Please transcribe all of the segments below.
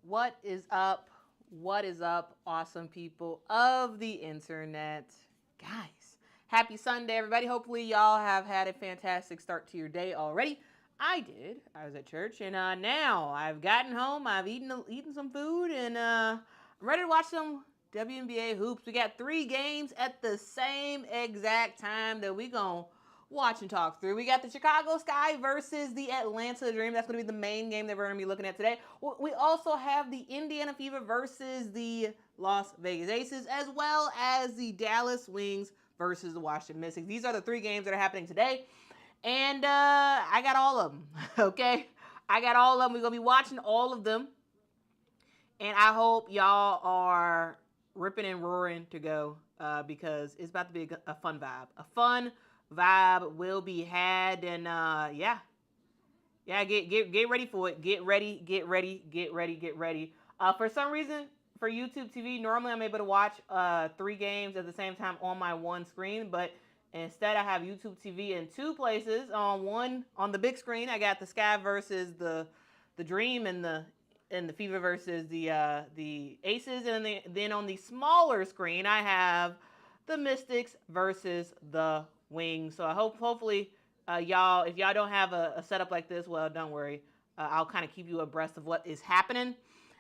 What is up? What is up, awesome people of the internet? Guys, happy Sunday, everybody. Hopefully, y'all have had a fantastic start to your day already. I did. I was at church, and now I've gotten home. I've eaten some food, and I'm ready to watch some WNBA hoops. We got 3 games at the same exact time that we gon' watch and talk through. We got the Chicago Sky versus the Atlanta Dream. That's going to be the main game that we're going to be looking at today. We also have the Indiana Fever versus the Las Vegas Aces, as well as the Dallas Wings versus the Washington Mystics. These are the 3 games that are happening today. And I got all of them, okay? I got all of them. We're going to be watching all of them. And I hope y'all are ripping and roaring to go because it's about to be a fun vibe. A fun vibe will be had. And yeah, get ready for it. Get ready. For some reason, for YouTube TV, normally I'm able to watch 3 games at the same time on my one screen, but instead I have YouTube TV in 2 places. On the big screen, I got the Sky versus the Dream and the Fever versus the Aces, and then on the smaller screen I have the Mystics versus the Wings. So I hopefully y'all, if y'all don't have a setup like this, well, don't worry. I'll kind of keep you abreast of what is happening.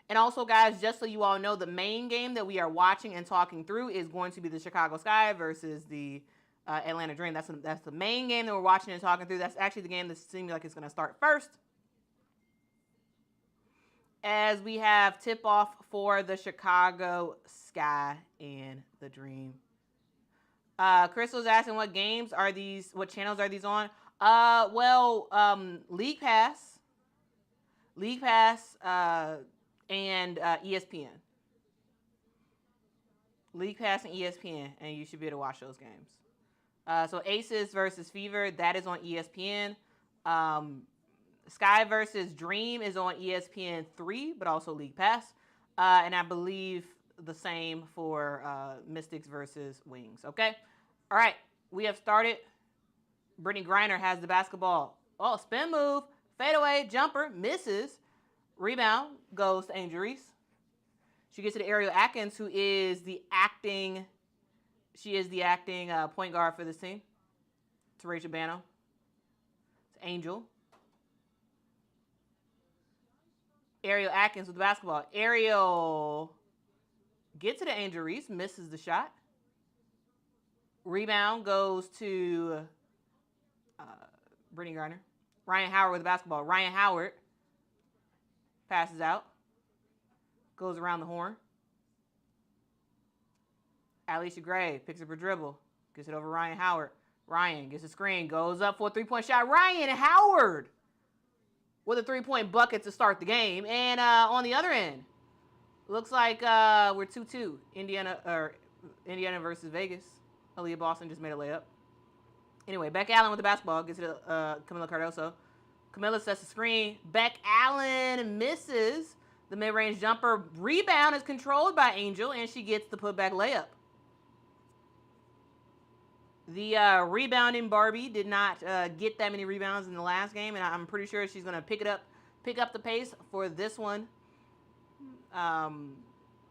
And also, guys, just so you all know, the main game that we are watching and talking through is going to be the Chicago Sky versus the Atlanta Dream. That's the main game that we're watching and talking through. That's actually the game that seems like it's going to start first, as we have tip-off for the Chicago Sky and the Dream. Crystal's asking what games are these, what channels are these on? League Pass, and ESPN. League Pass and ESPN, and you should be able to watch those games. So Aces versus Fever, that is on ESPN. Sky versus Dream is on ESPN 3, but also League Pass. And I believe the same for Mystics versus Wings. Okay? All right. We have started. Brittany Griner has the basketball. Oh, spin move. Fadeaway. Jumper. Misses. Rebound. Goes to Angel Reese. She gets to the Ariel Atkins, who is the acting. She is the acting point guard for this team. To Rachel Bano. It's Angel. Ariel Atkins with the basketball. Ariel gets to the Angel Reese, misses the shot. Rebound goes to Brittany Griner. Ryan Howard with the basketball. Ryan Howard passes out. Goes around the horn. Alicia Gray picks up her dribble. Gets it over Ryan Howard. Ryan gets a screen. Goes up for a 3-point shot. Ryan Howard with a 3-point bucket to start the game. And on the other end, looks like we're 2-2. Indiana versus Vegas. Aaliyah Boston just made a layup. Anyway, Beck Allen with the basketball. Gets it to Camila Cardoso. Camila sets the screen. Beck Allen misses the mid-range jumper. Rebound is controlled by Angel, and she gets the putback layup. The rebounding Barbie did not get that many rebounds in the last game, and I'm pretty sure she's going to pick up the pace for this one.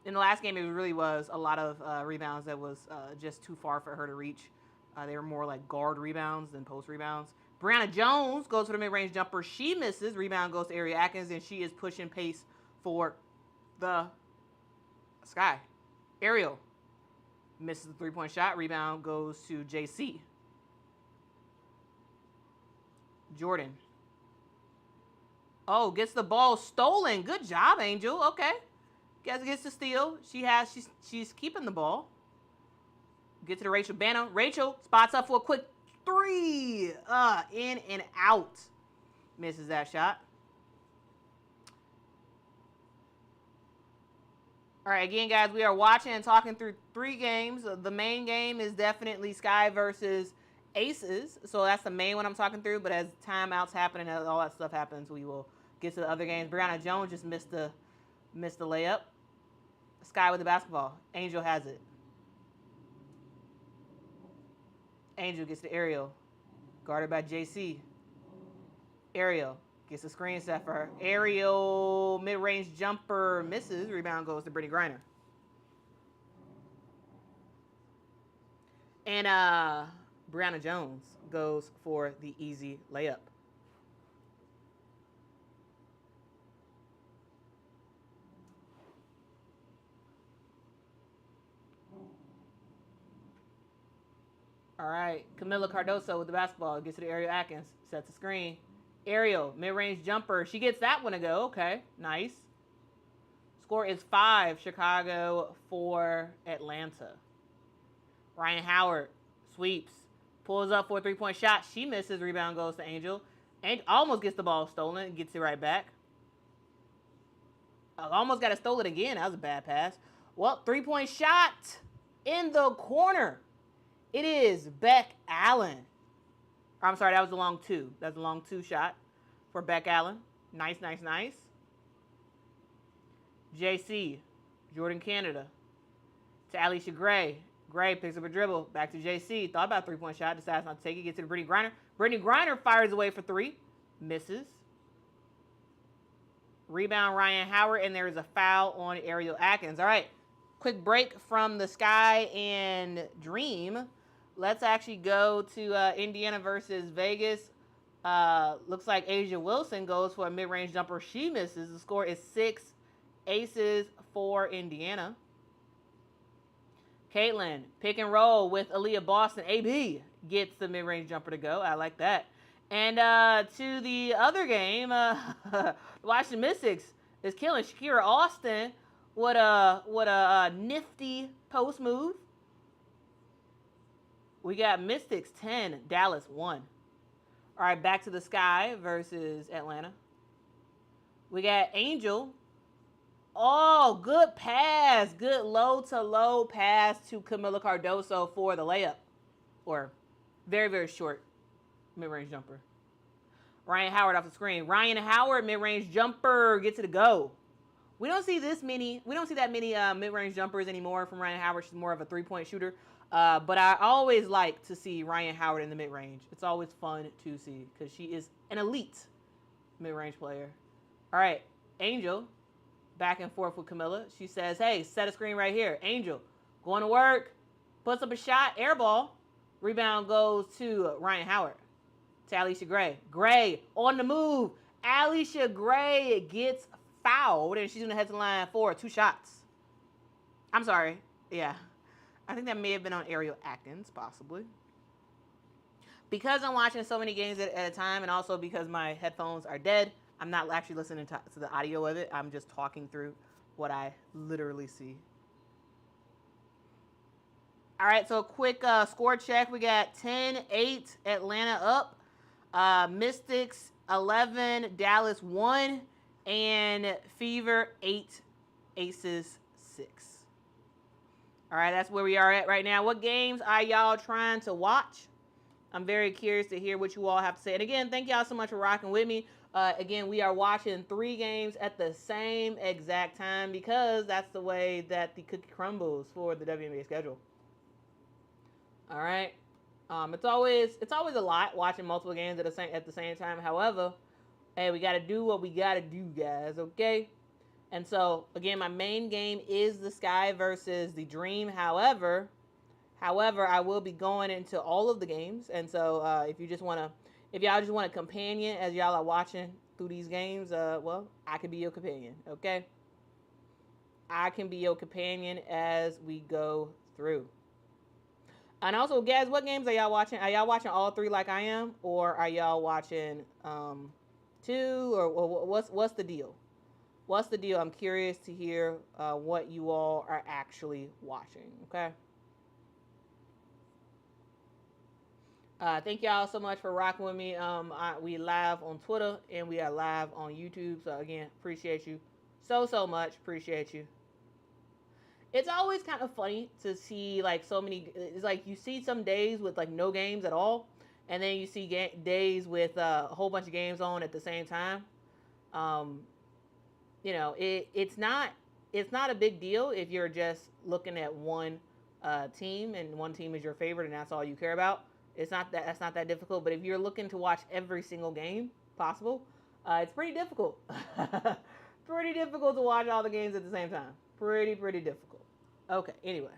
In the last game, it really was a lot of rebounds that was just too far for her to reach. They were more like guard rebounds than post rebounds. Brianna Jones goes for the mid-range jumper. She misses. Rebound goes to Ariel Atkins, and she is pushing pace for the Sky. Ariel misses the 3-point shot. Rebound goes to JC. Jordan. Oh, gets the ball stolen. Good job, Angel. Okay. Gets the steal. She's keeping the ball. Get to the Rachel Bano. Rachel spots up for a quick 3. In and out. Misses that shot. All right, again, guys, we are watching and talking through 3 games. The main game is definitely Sky versus Aces. So that's the main one I'm talking through. But as timeouts happen and all that stuff happens, we will get to the other games. Brianna Jones just missed the layup. Sky with the basketball. Angel has it. Angel gets to Ariel. Guarded by JC. Ariel Gets a screen set for her. Aerial mid-range jumper misses. Rebound goes to Brittany Griner. And Brianna Jones goes for the easy layup. All right, Camila Cardoso with the basketball. Gets to the Ariel Atkins. Sets the screen. Ariel, mid-range jumper. She gets that one to go. Okay, nice. Score is 5, Chicago 4, Atlanta. Ryan Howard sweeps. Pulls up for a three-point shot. She misses. Rebound goes to Angel. Angel almost gets the ball stolen and gets it right back. Almost got it stolen again. That was a bad pass. Well, three-point shot in the corner. It is Beck Allen. I'm sorry, that was the long two. That's a long two shot for Beck Allen. Nice. JC, Jordan Canada to Alicia Gray. Gray picks up a dribble. Back to JC. Thought about a three-point shot. Decides not to take it. Gets to Brittany Griner. Brittany Griner fires away for 3. Misses. Rebound Ryan Howard. And there is a foul on Ariel Atkins. All right. Quick break from the Sky and Dream. Let's actually go to Indiana versus Vegas. Looks like Asia Wilson goes for a mid-range jumper. She misses. The score is 6 aces for Indiana. Caitlin, pick and roll with Aaliyah Boston. AB gets the mid-range jumper to go. I like that. And to the other game, the Washington Mystics is killing Shakira Austin. What a nifty post move. We got Mystics 10, Dallas 1. All right, back to the Sky versus Atlanta. We got Angel. Oh, good pass. Good low-to-low pass to Camila Cardoso for the layup. Or very, very short mid-range jumper. Ryan Howard off the screen. Ryan Howard, mid-range jumper, gets it to go. We don't see that many mid-range jumpers anymore from Ryan Howard. She's more of a three-point shooter. But I always like to see Ryan Howard in the mid-range. It's always fun to see because she is an elite mid-range player. All right, Angel, back and forth with Camila. She says, hey, set a screen right here. Angel, going to work, puts up a shot, air ball. Rebound goes to Ryan Howard, to Alicia Gray. Gray on the move. Alicia Gray gets fouled, and she's going to head to the line for 2 shots. I'm sorry. Yeah. I think that may have been on Ariel Atkins, possibly. Because I'm watching so many games at a time, and also because my headphones are dead, I'm not actually listening to the audio of it. I'm just talking through what I literally see. All right, so a quick score check. We got 10-8, Atlanta up. Mystics 11, Dallas 1, and Fever 8, Aces 6. All right, that's where we are at right now. What games are y'all trying to watch? I'm very curious to hear what you all have to say. And again, thank y'all so much for rocking with me. Again, we are watching 3 games at the same exact time because that's the way that the cookie crumbles for the WNBA schedule. All right. It's always a lot watching multiple games at the same time. However, hey, we got to do what we got to do, guys, okay? And so, again, my main game is the Sky versus the Dream. However, I will be going into all of the games. And so, if y'all just want a companion as y'all are watching through these games, well, I can be your companion, okay? I can be your companion as we go through. And also, guys, what games are y'all watching? Are y'all watching all 3 like I am? Or are y'all watching 2? Or what's the deal? What's the deal? I'm curious to hear what you all are actually watching, okay? Thank y'all so much for rocking with me. We live on Twitter and we are live on YouTube. So, again, appreciate you so much. Appreciate you. It's always kind of funny to see, like, so many. It's like you see some days with, like, no games at all. And then you see days with a whole bunch of games on at the same time. You know, it's not a big deal if you're just looking at one team and one team is your favorite and that's all you care about. That's not that difficult. But if you're looking to watch every single game possible, It's pretty difficult. Pretty difficult to watch all the games at the same time. Pretty difficult. Okay, anyway.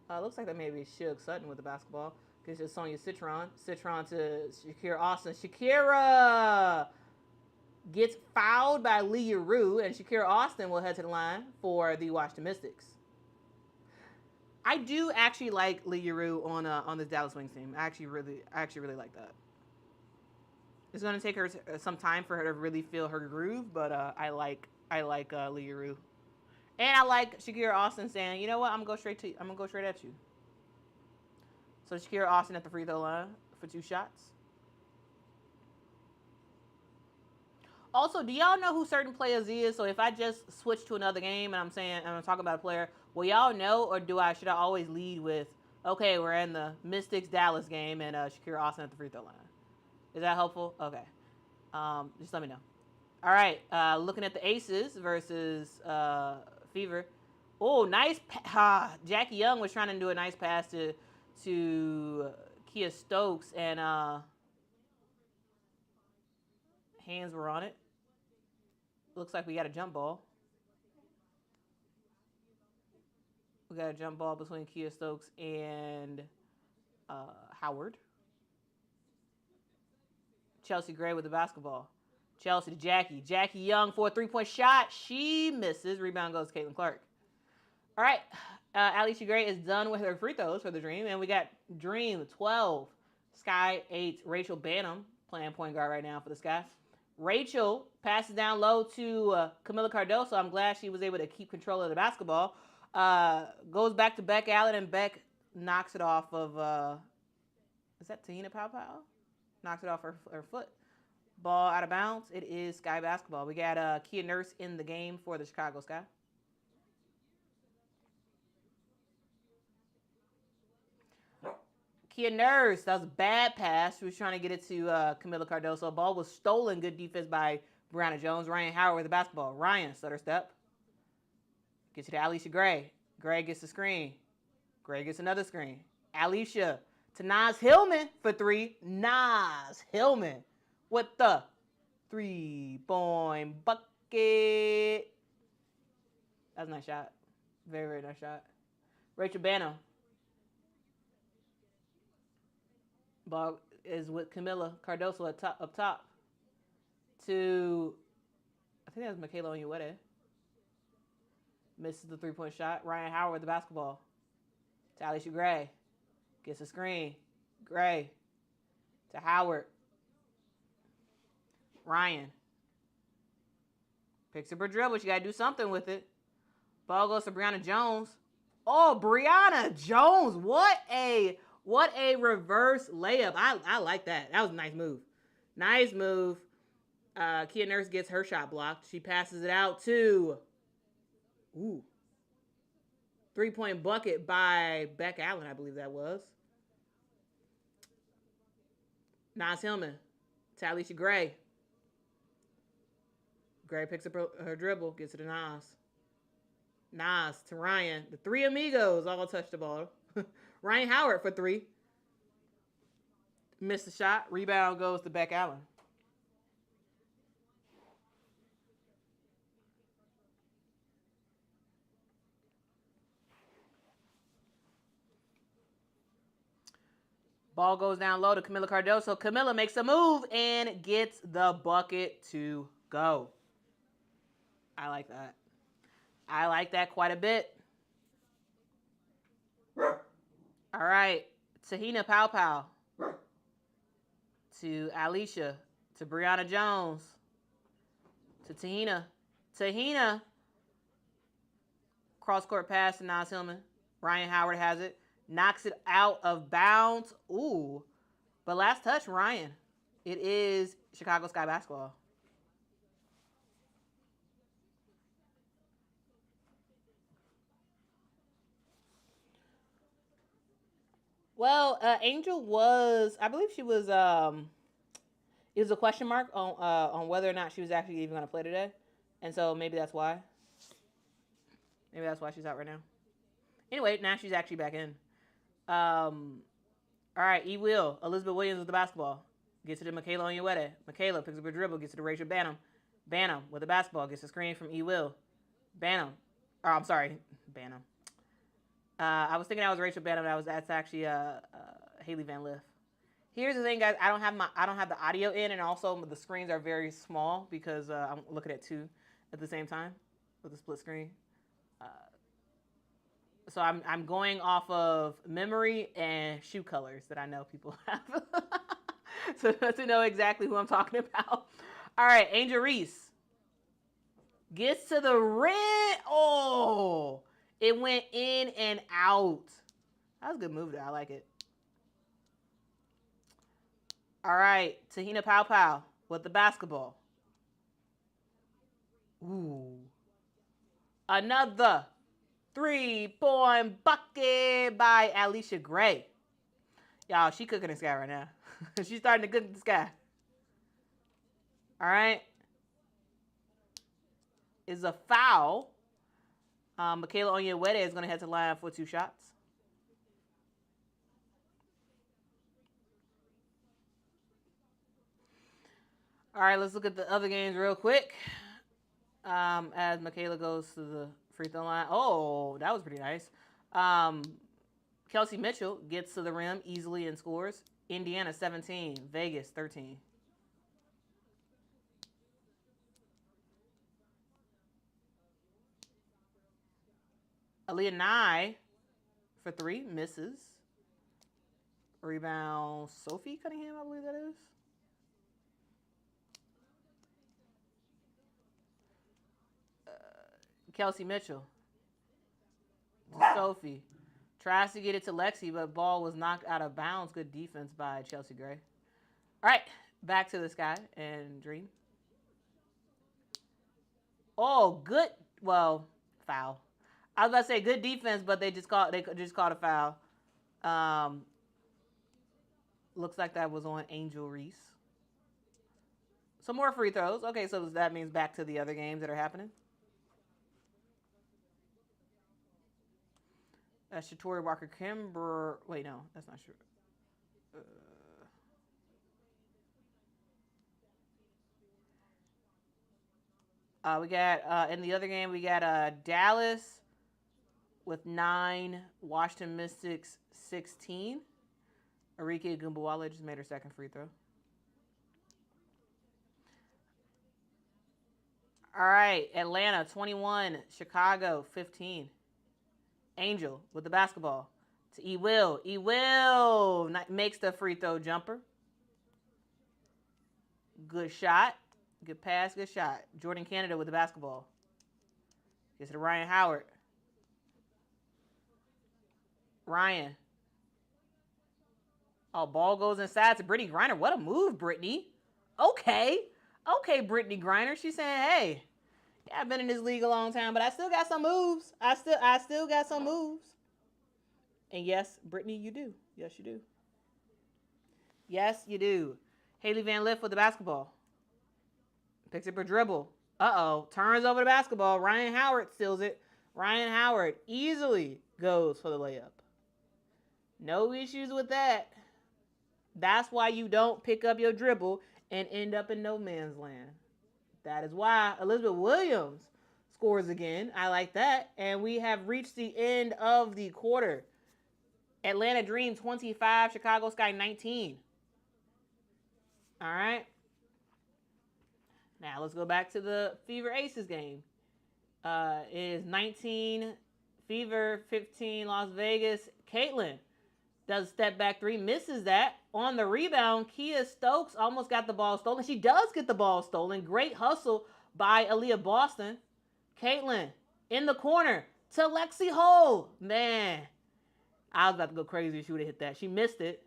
Looks like that may be Suge Sutton with the basketball. Gives it Sonya Citron. Citron to Shakira Austin. Shakira gets fouled by Leah Rue, and Shakira Austin will head to the line for the Washington Mystics. I do actually like Leah Rue on the Dallas Wings team. I actually really like that. It's going to take her some time for her to really feel her groove, but I like Leah Rue, and I like Shakira Austin saying, you know what, I'm gonna go straight at you. So Shakira Austin at the free throw line for 2 shots. Also, do y'all know who certain players is? So if I just switch to another game and I'm talking about a player, will y'all know, or should I always lead with, okay, we're in the Mystics Dallas game and Shakira Austin at the free throw line? Is that helpful? Okay. Just let me know. All right. Looking at the Aces versus Fever. Oh, nice. Jackie Young was trying to do a nice pass to Kia Stokes, and hands were on it. Looks like we got a jump ball. We got a jump ball between Kia Stokes and Howard. Chelsea Gray with the basketball. Chelsea to Jackie. Jackie Young for a 3-point shot. She misses. Rebound goes to Caitlin Clark. All right. Alicia Gray is done with her free throws for the Dream. And we got Dream 12. Sky 8. Rachel Banham playing point guard right now for the Sky. Rachel passes down low to Camila Cardoso. I'm glad she was able to keep control of the basketball. Goes back to Beck Allen, and Beck knocks it off of, is that Tahina Powell? Knocks it off her foot. Ball out of bounds. It is Sky basketball. We got Kia Nurse in the game for the Chicago Sky. Kia Nurse, that was a bad pass. She was trying to get it to Camila Cardoso. Ball was stolen. Good defense by Brianna Jones. Ryan Howard with the basketball. Ryan, stutter step. Gets it to Alicia Gray. Gray gets the screen. Gray gets another screen. Alicia to Naz Hillman for 3. Naz Hillman with the 3-point bucket. That was a nice shot. Very nice shot. Rachel Banham. Ball is with Camila Cardoso up top. To, I think that was Michaela Onyewedding. Misses the 3-point shot. Ryan Howard with the basketball. To Alicia Gray. Gets a screen. Gray. To Howard. Ryan. Picks up her dribble. She got to do something with it. Ball goes to Brianna Jones. Oh, Brianna Jones. What a reverse layup. I like that. That was a nice move. Nice move. Kia Nurse gets her shot blocked. She passes it out to 3-point bucket by Beck Allen, I believe that was. Naz Hillman to Alicia Gray. Gray picks up her dribble, gets it to Naz. Naz to Ryan. The 3 amigos all touch the ball. Ryan Howard for 3. Missed the shot. Rebound goes to Beck Allen. Ball goes down low to Camila Cardoso. Camila makes a move and gets the bucket to go. I like that. I like that quite a bit. All right. Tahina Powell to Alicia, to Brianna Jones, to Tahina. Tahina, cross-court pass to Naz Hillman. Ryan Howard has it. Knocks it out of bounds. Ooh. But last touch, Ryan. It is Chicago Sky basketball. Well, Angel was, I believe she was, it was a question mark on whether or not she was actually even going to play today. And so maybe that's why. Maybe that's why she's out right now. Anyway, now she's actually back in. All All right, E. Will. Elizabeth Williams with the basketball. Gets it to Michaela Onyewedding. Michaela picks up a dribble, gets it to Rachel Banham. Banham with the basketball, gets a screen from E. Will. Banham. Oh, I'm sorry. Banham. I was thinking that was Rachel Banham. That's actually Haley Van Lith. Here's the thing, guys. I don't have the audio in, and also the screens are very small because I'm looking at two at the same time with a split screen. So I'm going off of memory and shoe colors that I know people have. So to know exactly who I'm talking about. All right, Angel Reese gets to the rim. Oh, it went in and out. That was a good move there. I like it. All right, Tahina Pau with the basketball. Ooh. Another 3-point bucket by Alicia Gray. Y'all, she cooking the sky right now. She's starting to cook the sky. All right. Is a foul. Michaela Onyewedding is going to head to the line for 2 shots. All right, let's look at the other games real quick. As Michaela goes to the free throw line. Oh, that was pretty nice. Kelsey Mitchell gets to the rim easily and scores. Indiana 17, Vegas 13. Aaliyah Nye for 3, misses. Rebound, Sophie Cunningham, I believe that is. Kelsey Mitchell. Sophie. Tries to get it to Lexi, but ball was knocked out of bounds. Good defense by Chelsea Gray. All right, back to the sky and Dream. Oh, good. Well, foul. I was about to say good defense, but they just called a foul. Looks like that was on Angel Reese. Some more free throws. Okay, so that means back to the other games that are happening. That's Shatori Walker Kimber. Wait, no, that's not sure. We got in the other game we got Dallas with 9, Washington Mystics 16. Arike Gumbuwale just made her second free throw. All right, Atlanta 21, Chicago 15. Angel with the basketball to E. Will. E. Will makes the free throw jumper. Good shot. Good pass, good shot. Jordan Canada with the basketball. Gets it to Ryan Howard. Ryan. Oh, ball goes inside to Brittany Griner. What a move, Brittany. Okay, Brittany Griner. She's saying, hey, yeah, I've been in this league a long time, but I still got some moves. I still got some moves. And yes, Brittany, you do. Yes, you do. Yes, you do. Haley Van Lith with the basketball. Picks up her dribble. Uh-oh. Turns over the basketball. Ryan Howard steals it. Ryan Howard easily goes for the layup. No issues with that. That's why you don't pick up your dribble and end up in no man's land. That is why Elizabeth Williams scores again. I like that. And we have reached the end of the quarter. Atlanta Dream 25, Chicago Sky 19. All right. Now let's go back to the Fever Aces game. It is 19 Fever, 15 Las Vegas. Caitlin does a step back 3, misses that. On the rebound, Kia Stokes almost got the ball stolen. She does get the ball stolen. Great hustle by Aaliyah Boston. Caitlin in the corner to Lexi Hull. Man, I was about to go crazy if she would have hit that. She missed it.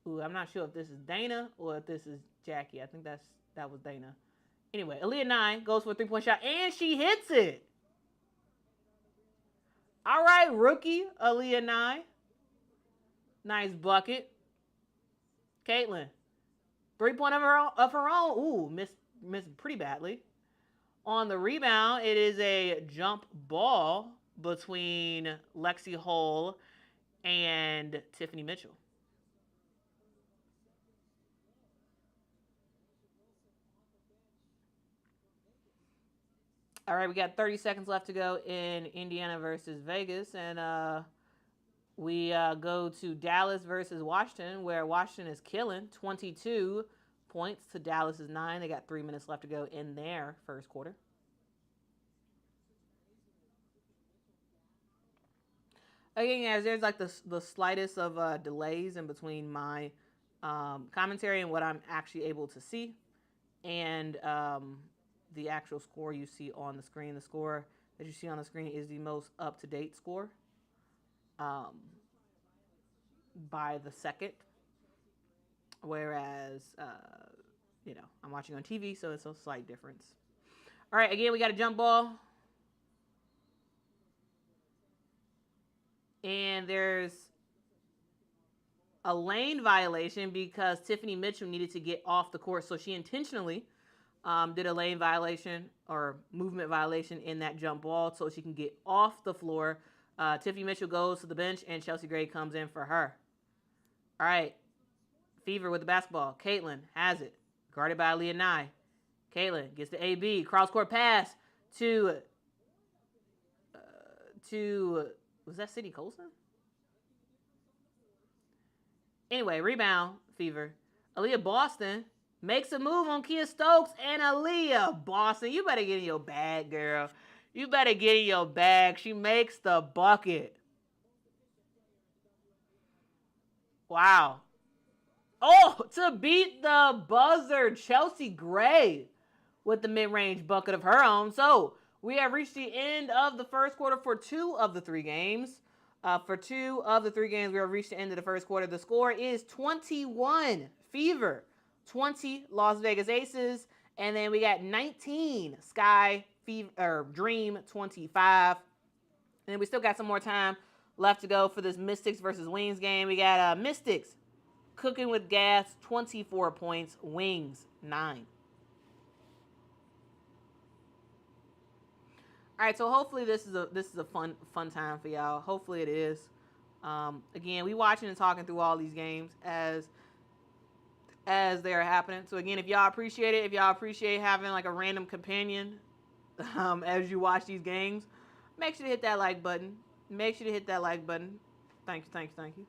Ooh, I'm not sure if this is Dana or if this is Jackie. I think that was Dana. Anyway, Aaliyah 9 goes for a 3-point shot, and she hits it. All right, rookie, Aaliyah 9. Nice bucket. Caitlin, 3-point of her own. Ooh, missed pretty badly. On the rebound, it is a jump ball between Lexi Hull and Tiffany Mitchell. All right, we got 30 seconds left to go in Indiana versus Vegas, and we go to Dallas versus Washington, where Washington is killing 22 points to Dallas's 9. They got 3 minutes left to go in their first quarter. Again, guys, there's like the slightest of delays in between my commentary and what I'm actually able to see, and the actual score you see on the screen. The score that you see on the screen is the most up-to-date score um, by the second, whereas I'm watching on TV, so it's a slight difference. All right, again, we got a jump ball. And there's a lane violation because Tiffany Mitchell needed to get off the court. So she intentionally did a lane violation or movement violation in that jump ball so she can get off the floor. Tiffany Mitchell goes to the bench, and Chelsea Gray comes in for her. All right. Fever with the basketball. Caitlin has it. Guarded by Leah Nye. Caitlin gets the AB. Cross-court pass to was that Sidney Colson? Anyway, rebound, Fever. Aaliyah Boston makes a move on Kia Stokes, and Aaliyah Boston, you better get in your bag, girl. You better get in your bag. She makes the bucket. Wow. Oh, to beat the buzzer, Chelsea Gray with the mid-range bucket of her own. So we have reached the end of the first quarter for 2 of the 3 games. For 2 of the 3 games, we have reached the end of the first quarter. The score is 21 Fever, 20 Las Vegas Aces, and then we got 19 Sky Fever, or Dream 25. And then we still got some more time left to go for this Mystics versus Wings game. We got Mystics cooking with gas, 24 points, Wings 9. All right, so hopefully this is a fun time for y'all. Hopefully it is. Again, we watching and talking through all these games as they're happening. So again, if y'all appreciate it, if y'all appreciate having like a random companion as you watch these games, make sure to hit that like button. Make sure to hit that like button. Thank you.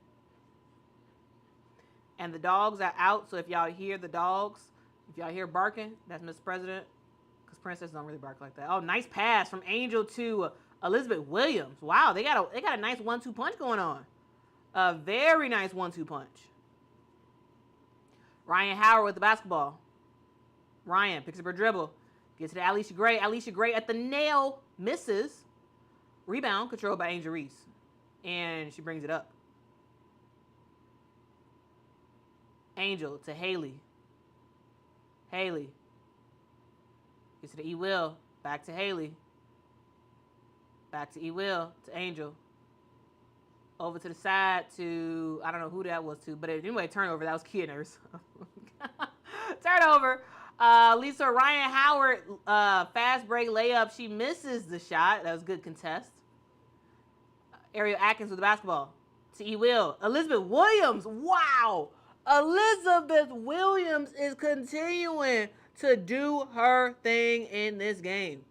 And the dogs are out, so if y'all hear the dogs, if y'all hear barking, that's Mr. President. Princess don't really bark like that. Oh, nice pass from Angel to Elizabeth Williams. Wow, they got a nice 1-2 punch going on. A very nice 1-2 punch. Ryan Howard with the basketball. Ryan picks up her dribble. Gets to Alicia Gray. Alicia Gray at the nail. Misses. Rebound controlled by Angel Reese. And she brings it up. Angel to Haley. Haley. Gets to the E-Will. Back to Haley. Back to E-Will. To Angel. Over to the side to, I don't know who that was to, but anyway, turnover. That was Kia Nurse. Turnover. Lisa Ryan Howard, fast break layup. She misses the shot. That was a good contest. Ariel Atkins with the basketball. To E-Will. Elizabeth Williams. Wow. Elizabeth Williams is continuing to do her thing in this game.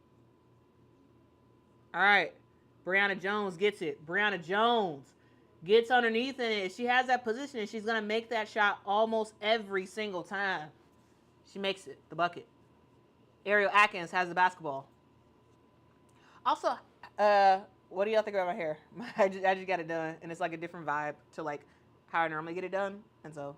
All right. Brianna Jones gets it. Brianna Jones gets underneath in it. She has that position, and she's going to make that shot almost every single time. She makes it, the bucket. Ariel Atkins has the basketball. Also, what do y'all think about my hair? I just got it done, and it's like a different vibe to like how I normally get it done. And so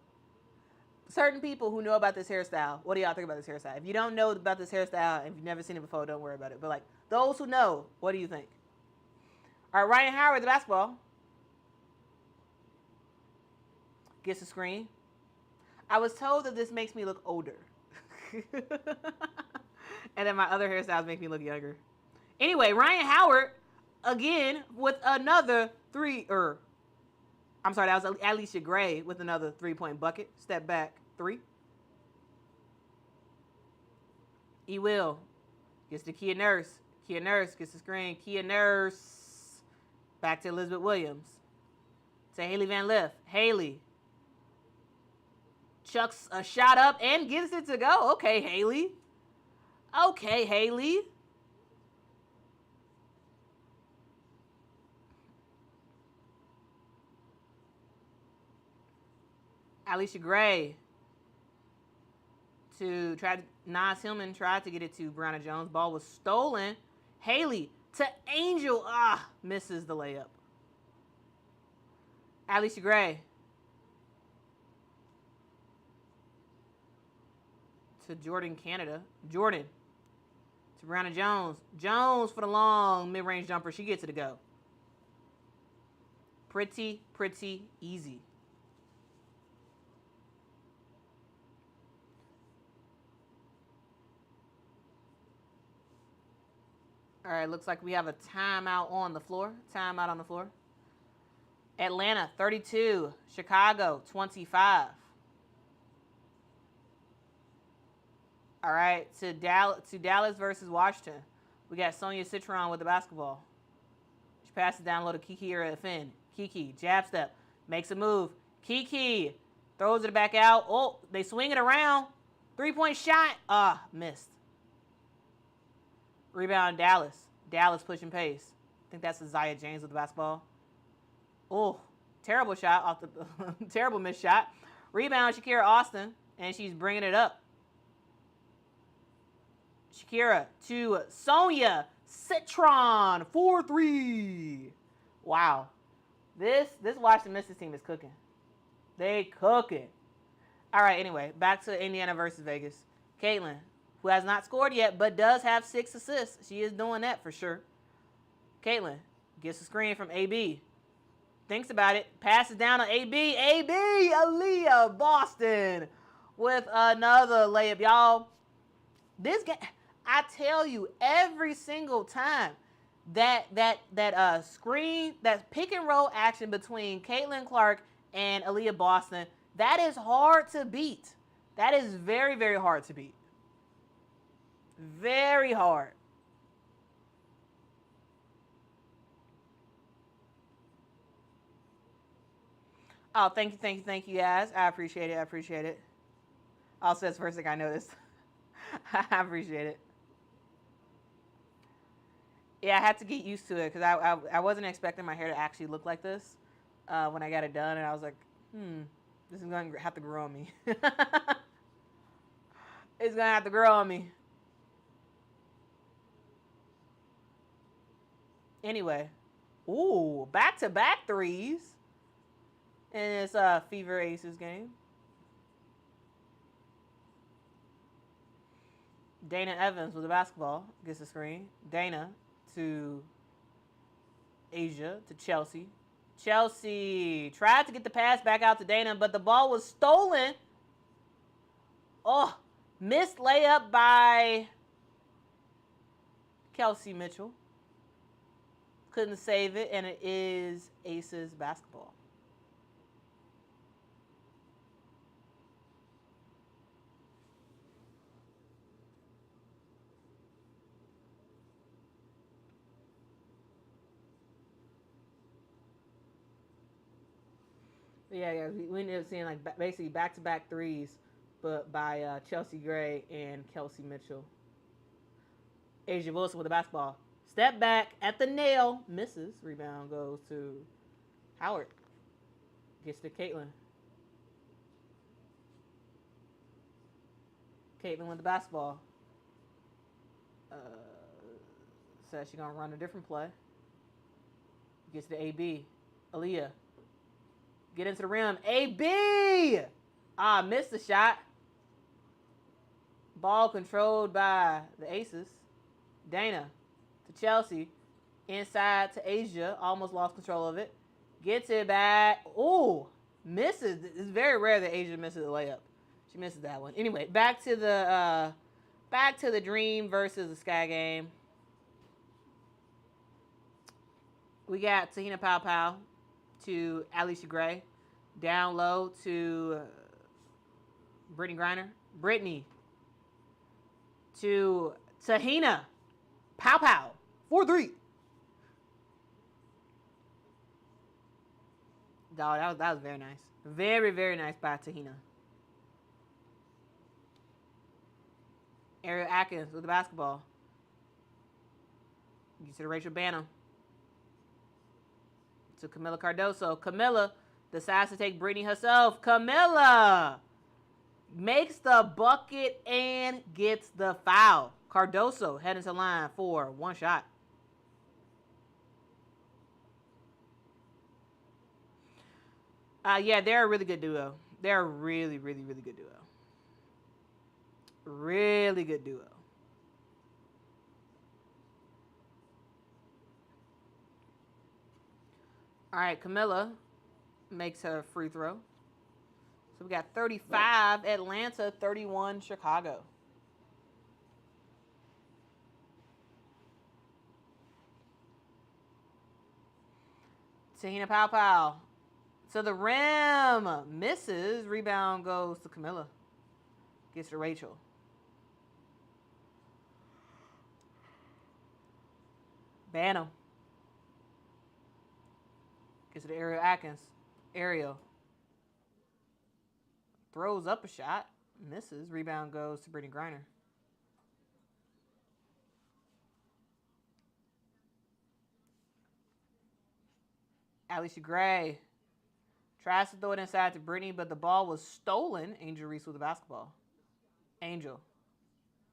certain people who know about this hairstyle, what do y'all think about this hairstyle? If you don't know about this hairstyle, and if you've never seen it before, don't worry about it. But like those who know, what do you think? All right, Ryan Howard, the basketball. Gets the screen. I was told that this makes me look older. And then my other hairstyles make me look younger. Anyway, Ryan Howard, again, with another that was Alicia Gray with another 3-point bucket. Step back, 3. E-Will gets to Kia Nurse. Kia Nurse gets the screen. Kia Nurse Back to Elizabeth Williams. To Haley Van Lith. Haley. Chucks a shot up and gets it to go. Okay, Haley. Okay, Haley. Alicia Gray to try to Nas Hillman tried to get it to Brianna Jones. Ball was stolen. Haley to Angel. Misses the layup. Alicia Gray to Jordan Canada. Jordan to Brianna Jones. Jones for the long mid-range jumper. She gets it to go. Pretty easy. All right, looks like we have a timeout on the floor. Timeout on the floor. Atlanta 32, Chicago 25. All right, to Dallas versus Washington. We got Sonia Citron with the basketball. She passes down low to Kiki or Finn. Kiki, jab step, makes a move. Kiki throws it back out. Oh, they swing it around. 3-point shot. Missed. Rebound, Dallas. Dallas pushing pace. I think that's Zaya James with the basketball. Oh, terrible shot off the terrible missed shot. Rebound, Shakira Austin, and she's bringing it up. Shakira to Sonia Citron, 4-3. Wow, this Washington Mystics team is cooking. They cooking. All right, anyway, back to Indiana versus Vegas. Caitlin, who has not scored yet, but does have 6 assists. She is doing that for sure. Caitlin gets a screen from AB. Thinks about it. Passes down to AB. AB, Aaliyah Boston with another layup. Y'all, this game, I tell you, every single time that screen, that pick and roll action between Caitlin Clark and Aaliyah Boston, that is hard to beat. That is very, very hard to beat. Very hard. Oh, thank you, guys. I appreciate it. Also, that's the first thing I noticed. I appreciate it. Yeah, I had to get used to it because I wasn't expecting my hair to actually look like this when I got it done, and I was like, this is going to have to grow on me. It's going to have to grow on me. Anyway, ooh, back-to-back threes in this Fever Aces game. Dana Evans with the basketball gets the screen. Dana to Asia to Chelsea. Chelsea tried to get the pass back out to Dana, but the ball was stolen. Oh, missed layup by Kelsey Mitchell. Couldn't save it, and it is Aces basketball. Yeah, we ended up seeing like basically back-to-back threes, but by Chelsea Gray and Kelsey Mitchell. Asia Wilson with the basketball. Step back at the nail, misses. Rebound goes to Howard. Gets to Caitlin. Caitlin with the basketball. Says she's going to run a different play. Gets to AB. Aaliyah. Get into the rim. AB! Missed the shot. Ball controlled by the Aces. Dana to Chelsea. Inside to Asia. Almost lost control of it. Gets it back. Ooh, misses. It's very rare that Asia misses a layup. She misses that one. Anyway, back to the Dream versus the Sky game. We got Tahina Pow to Alicia Gray. Down low to Brittany Griner. Brittany to Tahina Pow. 4-3. Dog, that was very nice. Very, very nice by Tahina. Ariel Atkins with the basketball. You see Rachel Banham to Camila Cardoso. Camila decides to take Brittany herself. Camila makes the bucket and gets the foul. Cardoso heading to line for one shot. Yeah, they're a really good duo. They're a really, really, really good duo. Really good duo. All right, Camilla makes her free throw. So we got 35 Atlanta, 31 Chicago. Tahina Pow to the rim. Misses. Rebound goes to Camilla. Gets to Rachel. Banham. Gets to Ariel Atkins. Ariel. Throws up a shot. Misses. Rebound goes to Brittany Griner. Alicia Gray tries to throw it inside to Brittany, but the ball was stolen. Angel Reese with the basketball. Angel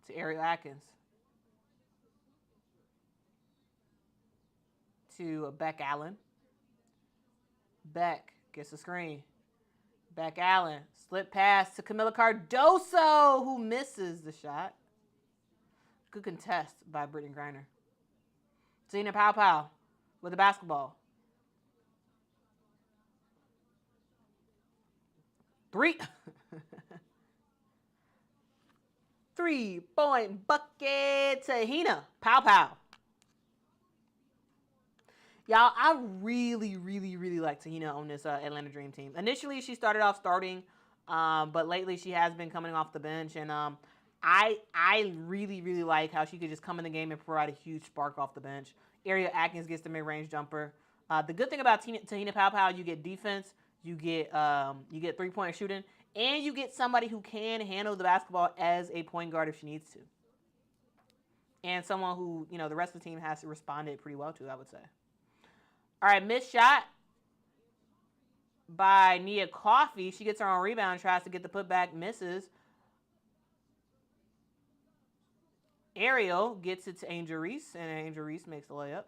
to Ariel Atkins. To Beck Allen. Beck gets the screen. Beck Allen. Slip pass to Camila Cardoso, who misses the shot. Good contest by Brittany Griner. Tahina Pow with the basketball. Three. 3-point bucket. Tahina Pow. Y'all, I really, really, really like Tahina on this Atlanta Dream team. Initially, she started off starting, but lately she has been coming off the bench, and I really, really like how she could just come in the game and provide a huge spark off the bench. Ariel Atkins gets the mid-range jumper. The good thing about Tahina Pow, you get defense, you get 3-point shooting, and you get somebody who can handle the basketball as a point guard if she needs to. And someone who, the rest of the team has responded pretty well to, I would say. All right, missed shot by Nia Coffey. She gets her own rebound, tries to get the putback, misses. Ariel gets it to Angel Reese, and Angel Reese makes the layup.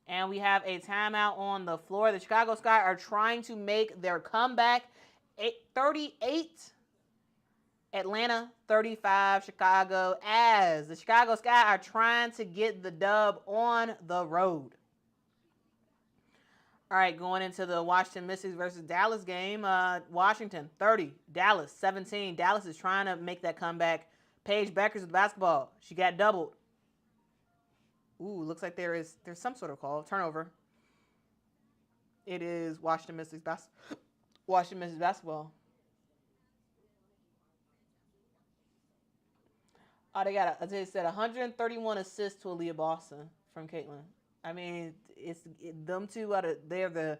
And we have a timeout on the floor. The Chicago Sky are trying to make their comeback. 38 Atlanta, 35 Chicago, as the Chicago Sky are trying to get the dub on the road. All right, going into the Washington Mystics versus Dallas game. Washington 30, Dallas 17. Dallas is trying to make that comeback. Paige Beckers with the basketball. She got doubled. Ooh, looks like there's some sort of call. Turnover. It is Washington Mystics basketball. Oh, they got as they said 131 assists to Aaliyah Boston from Caitlin. I mean, them two they're the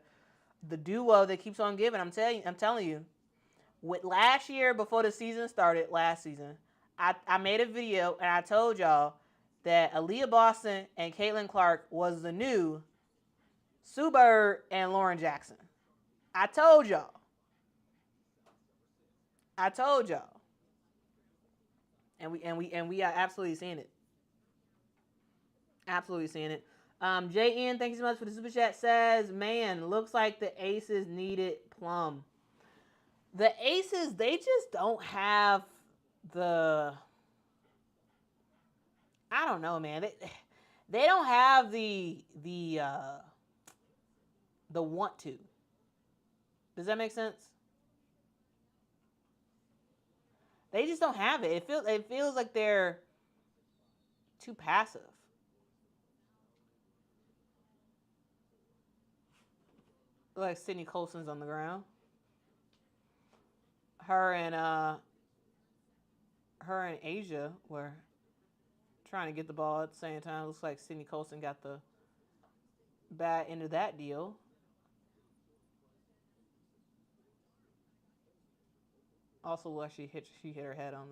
duo that keeps on giving. I'm telling you. With last year, before the season started, last season, I made a video and I told y'all that Aaliyah Boston and Caitlin Clark was the new Sue Bird and Lauren Jackson. I told y'all. And we are absolutely seeing it. Absolutely seeing it. JN, thank you so much for the super chat. Says, man, looks like the Aces needed Plum. The Aces, they just don't have the. I don't know, man. They don't have the want to. Does that make sense? They just don't have it. It feels like they're too passive. Like Sydney Colson's on the ground. Her and Asia were trying to get the ball at the same time. Looks like Sydney Colson got the bad end of that deal. Also, like she hit her head on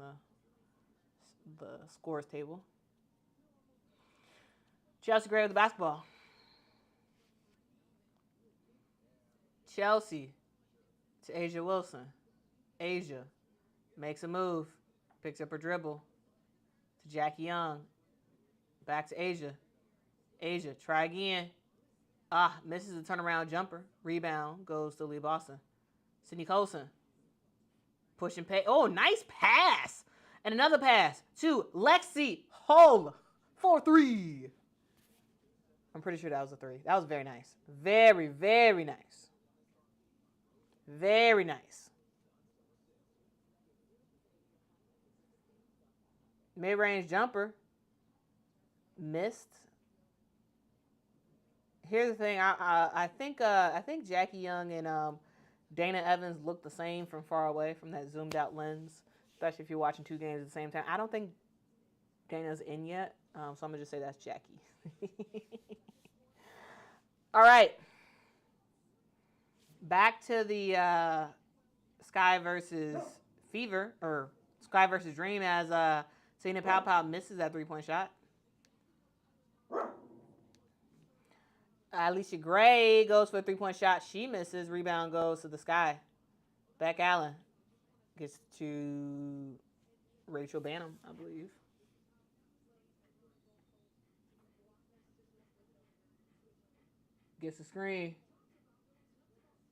the scores table. Chelsea Gray with the basketball. Chelsea to Asia Wilson. Asia makes a move, picks up her dribble to Jackie Young. Back to Asia. Asia, try again. Misses a turnaround jumper. Rebound goes to Lee Boston. Sydney Colson. Push and pay. Oh, nice pass. And another pass to Lexi Hull for 3. I'm pretty sure that was a 3. That was very nice. Very, very nice. Very nice. Mid-range jumper. Missed. Here's the thing. I think Jackie Young and Dana Evans look the same from far away from that zoomed out lens, especially if you're watching 2 games at the same time. I don't think Dana's in yet, so I'm gonna just say that's Jackie. All right. Back to the Sky versus Fever, or Sky versus Dream, as Tina Pow misses that 3-point shot. Alicia Gray goes for a 3-point shot. She misses. Rebound goes to the Sky. Beck Allen gets to Rachel Banham, I believe. Gets the screen.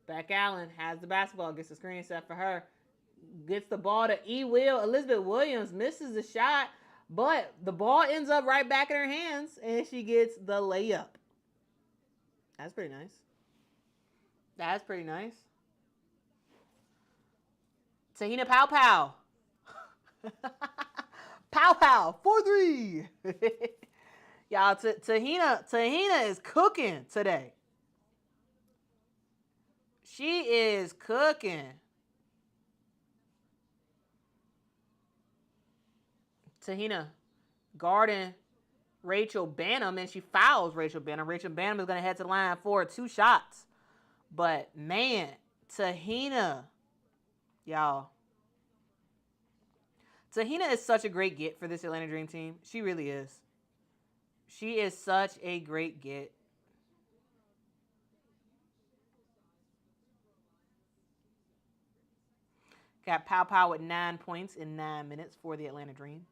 Beck Allen has the basketball. Gets the screen set for her. Gets the ball to Elizabeth Williams misses the shot, but the ball ends up right back in her hands, and she gets the layup. That's pretty nice. That's pretty nice. Tahina Pow. Pow 4-3. Y'all, Tahina is cooking today. She is cooking. Tahina guarding Rachel Banham, and she fouls Rachel Banham. Rachel Banham is going to head to the line for 2 shots. But, man, Tahina, y'all. Tahina is such a great get for this Atlanta Dream team. She really is. She is such a great get. Got Pow with 9 points in 9 minutes for the Atlanta Dream.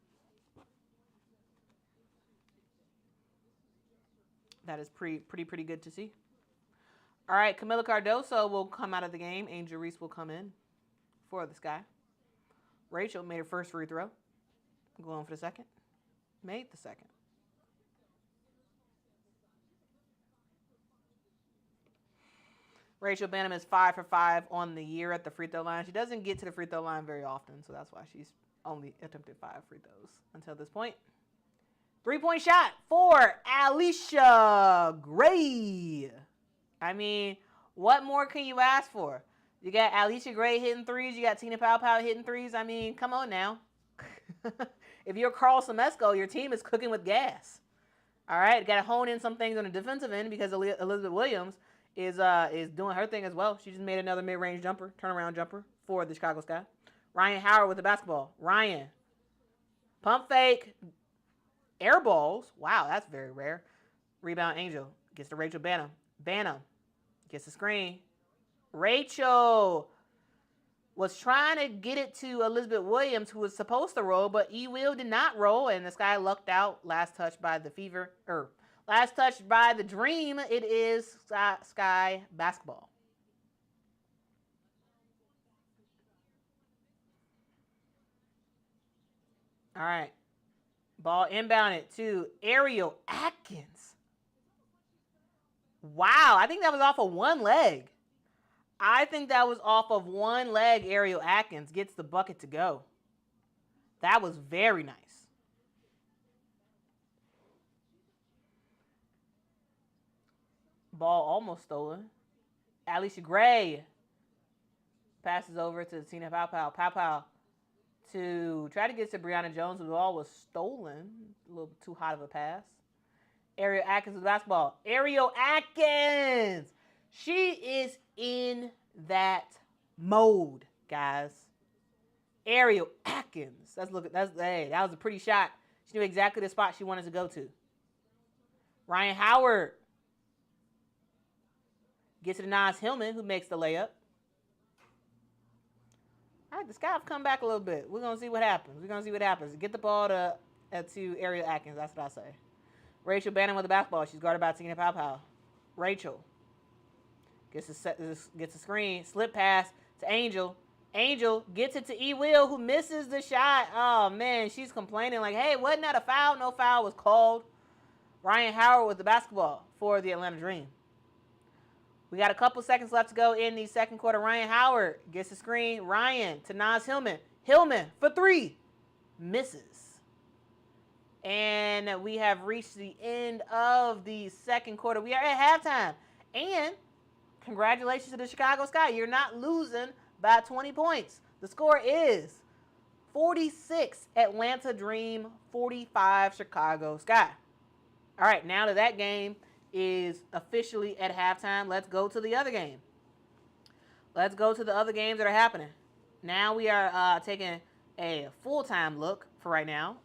That is pretty good to see. All right, Camila Cardoso will come out of the game. Angel Reese will come in for the Sky. Rachel made her first free throw. Going for the second. Made the second. Rachel Banham is 5 for 5 on the year at the free throw line. She doesn't get to the free throw line very often, so that's why she's only attempted 5 free throws until this point. 3-point shot for Alicia Gray. I mean, what more can you ask for? You got Alicia Gray hitting threes. You got Tina Pow hitting threes. I mean, come on now. If you're Carl Semesco, your team is cooking with gas. All right, got to hone in some things on the defensive end because Elizabeth Williams is doing her thing as well. She just made another mid-range jumper, turnaround jumper for the Chicago Sky. Ryan Howard with the basketball. Ryan, pump fake, air balls. Wow, that's very rare. Rebound Angel gets to Rachel Banham. Banham gets the screen. Rachel was trying to get it to Elizabeth Williams, who was supposed to roll, but Will did not roll, and the Sky lucked out. Last touch by the Fever, or last touch by the Dream. It is Sky basketball. All right. Ball inbounded to Ariel Atkins. Wow, I think that was off of one leg. Ariel Atkins gets the bucket to go. That was very nice. Ball almost stolen. Alicia Gray passes over to Tina Pow to try to get to Brianna Jones, who the ball was stolen. A little too hot of a pass. Ariel Atkins with the basketball. Ariel Atkins! She is in that mode, guys. Ariel Atkins. Hey, that was a pretty shot. She knew exactly the spot she wanted to go to. Ryan Howard gets to Nas Hillman, who makes the layup. All right, the Scouts come back a little bit. We're going to see what happens. Get the ball to Ariel Atkins. That's what I say. Rachel Bannon with the basketball. She's guarded by Tina Powell. Rachel gets a screen. Slip pass to Angel. Angel gets it to E. Will, who misses the shot. Oh, man, she's complaining like, hey, wasn't that a foul? No foul was called. Ryan Howard with the basketball for the Atlanta Dream. We got a couple seconds left to go in the second quarter. Ryan Howard gets the screen. Ryan to Nas Hillman. Hillman for three. Misses. And we have reached the end of the second quarter. We are at halftime. And congratulations to the Chicago Sky. You're not losing by 20 points. The score is 46 Atlanta Dream, 45 Chicago Sky. All right, now that game is officially at halftime, let's go to the other game. Let's go to the other games that are happening. Now we are taking a full-time look for right now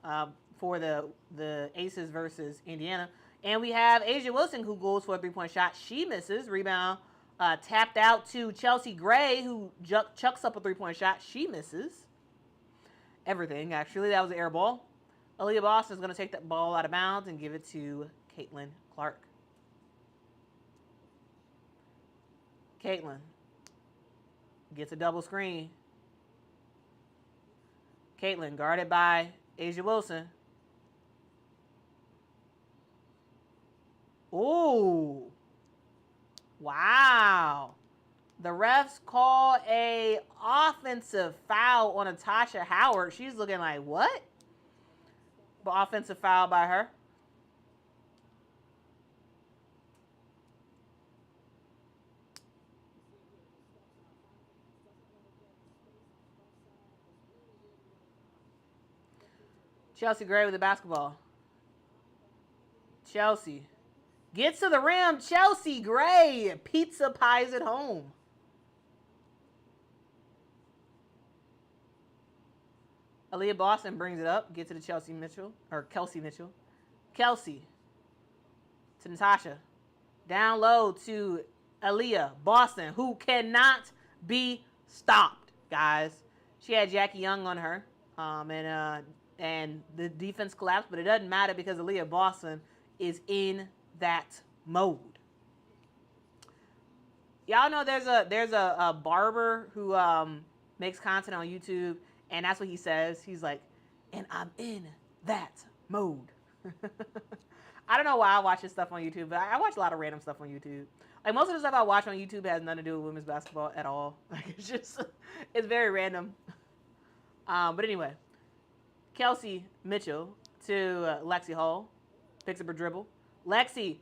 for the Aces versus Indiana. And we have Asia Wilson, who goes for a three-point shot. She misses. Rebound tapped out to Chelsea Gray, who chucks up a three-point shot. She misses. Everything, actually. That was an air ball. Aaliyah Boston is going to take that ball out of bounds and give it to Caitlin Clark. Caitlin gets a double screen. Caitlin guarded by Asia Wilson. Ooh. Wow. The refs call a offensive foul on Natasha Howard. She's looking like, what? But offensive foul by her. Chelsea Gray with the basketball. Chelsea gets to the rim. Chelsea Gray pizza pies it home. Aaliyah Boston brings it up. Gets it to Kelsey Mitchell. Kelsey to Natasha. Down low to Aaliyah Boston, who cannot be stopped, guys. She had Jackie Young on her, and the defense collapsed, but it doesn't matter because Aaliyah Boston is in that mode. Y'all know there's a barber who makes content on YouTube, and that's what he says. He's like, and I'm in that mode. I don't know why I watch this stuff on YouTube, but I watch a lot of random stuff on YouTube. Like, most of the stuff I watch on YouTube has nothing to do with women's basketball at all. Like, it's very random. But anyway, Kelsey Mitchell to Lexi Hall. Picks up her dribble. Lexi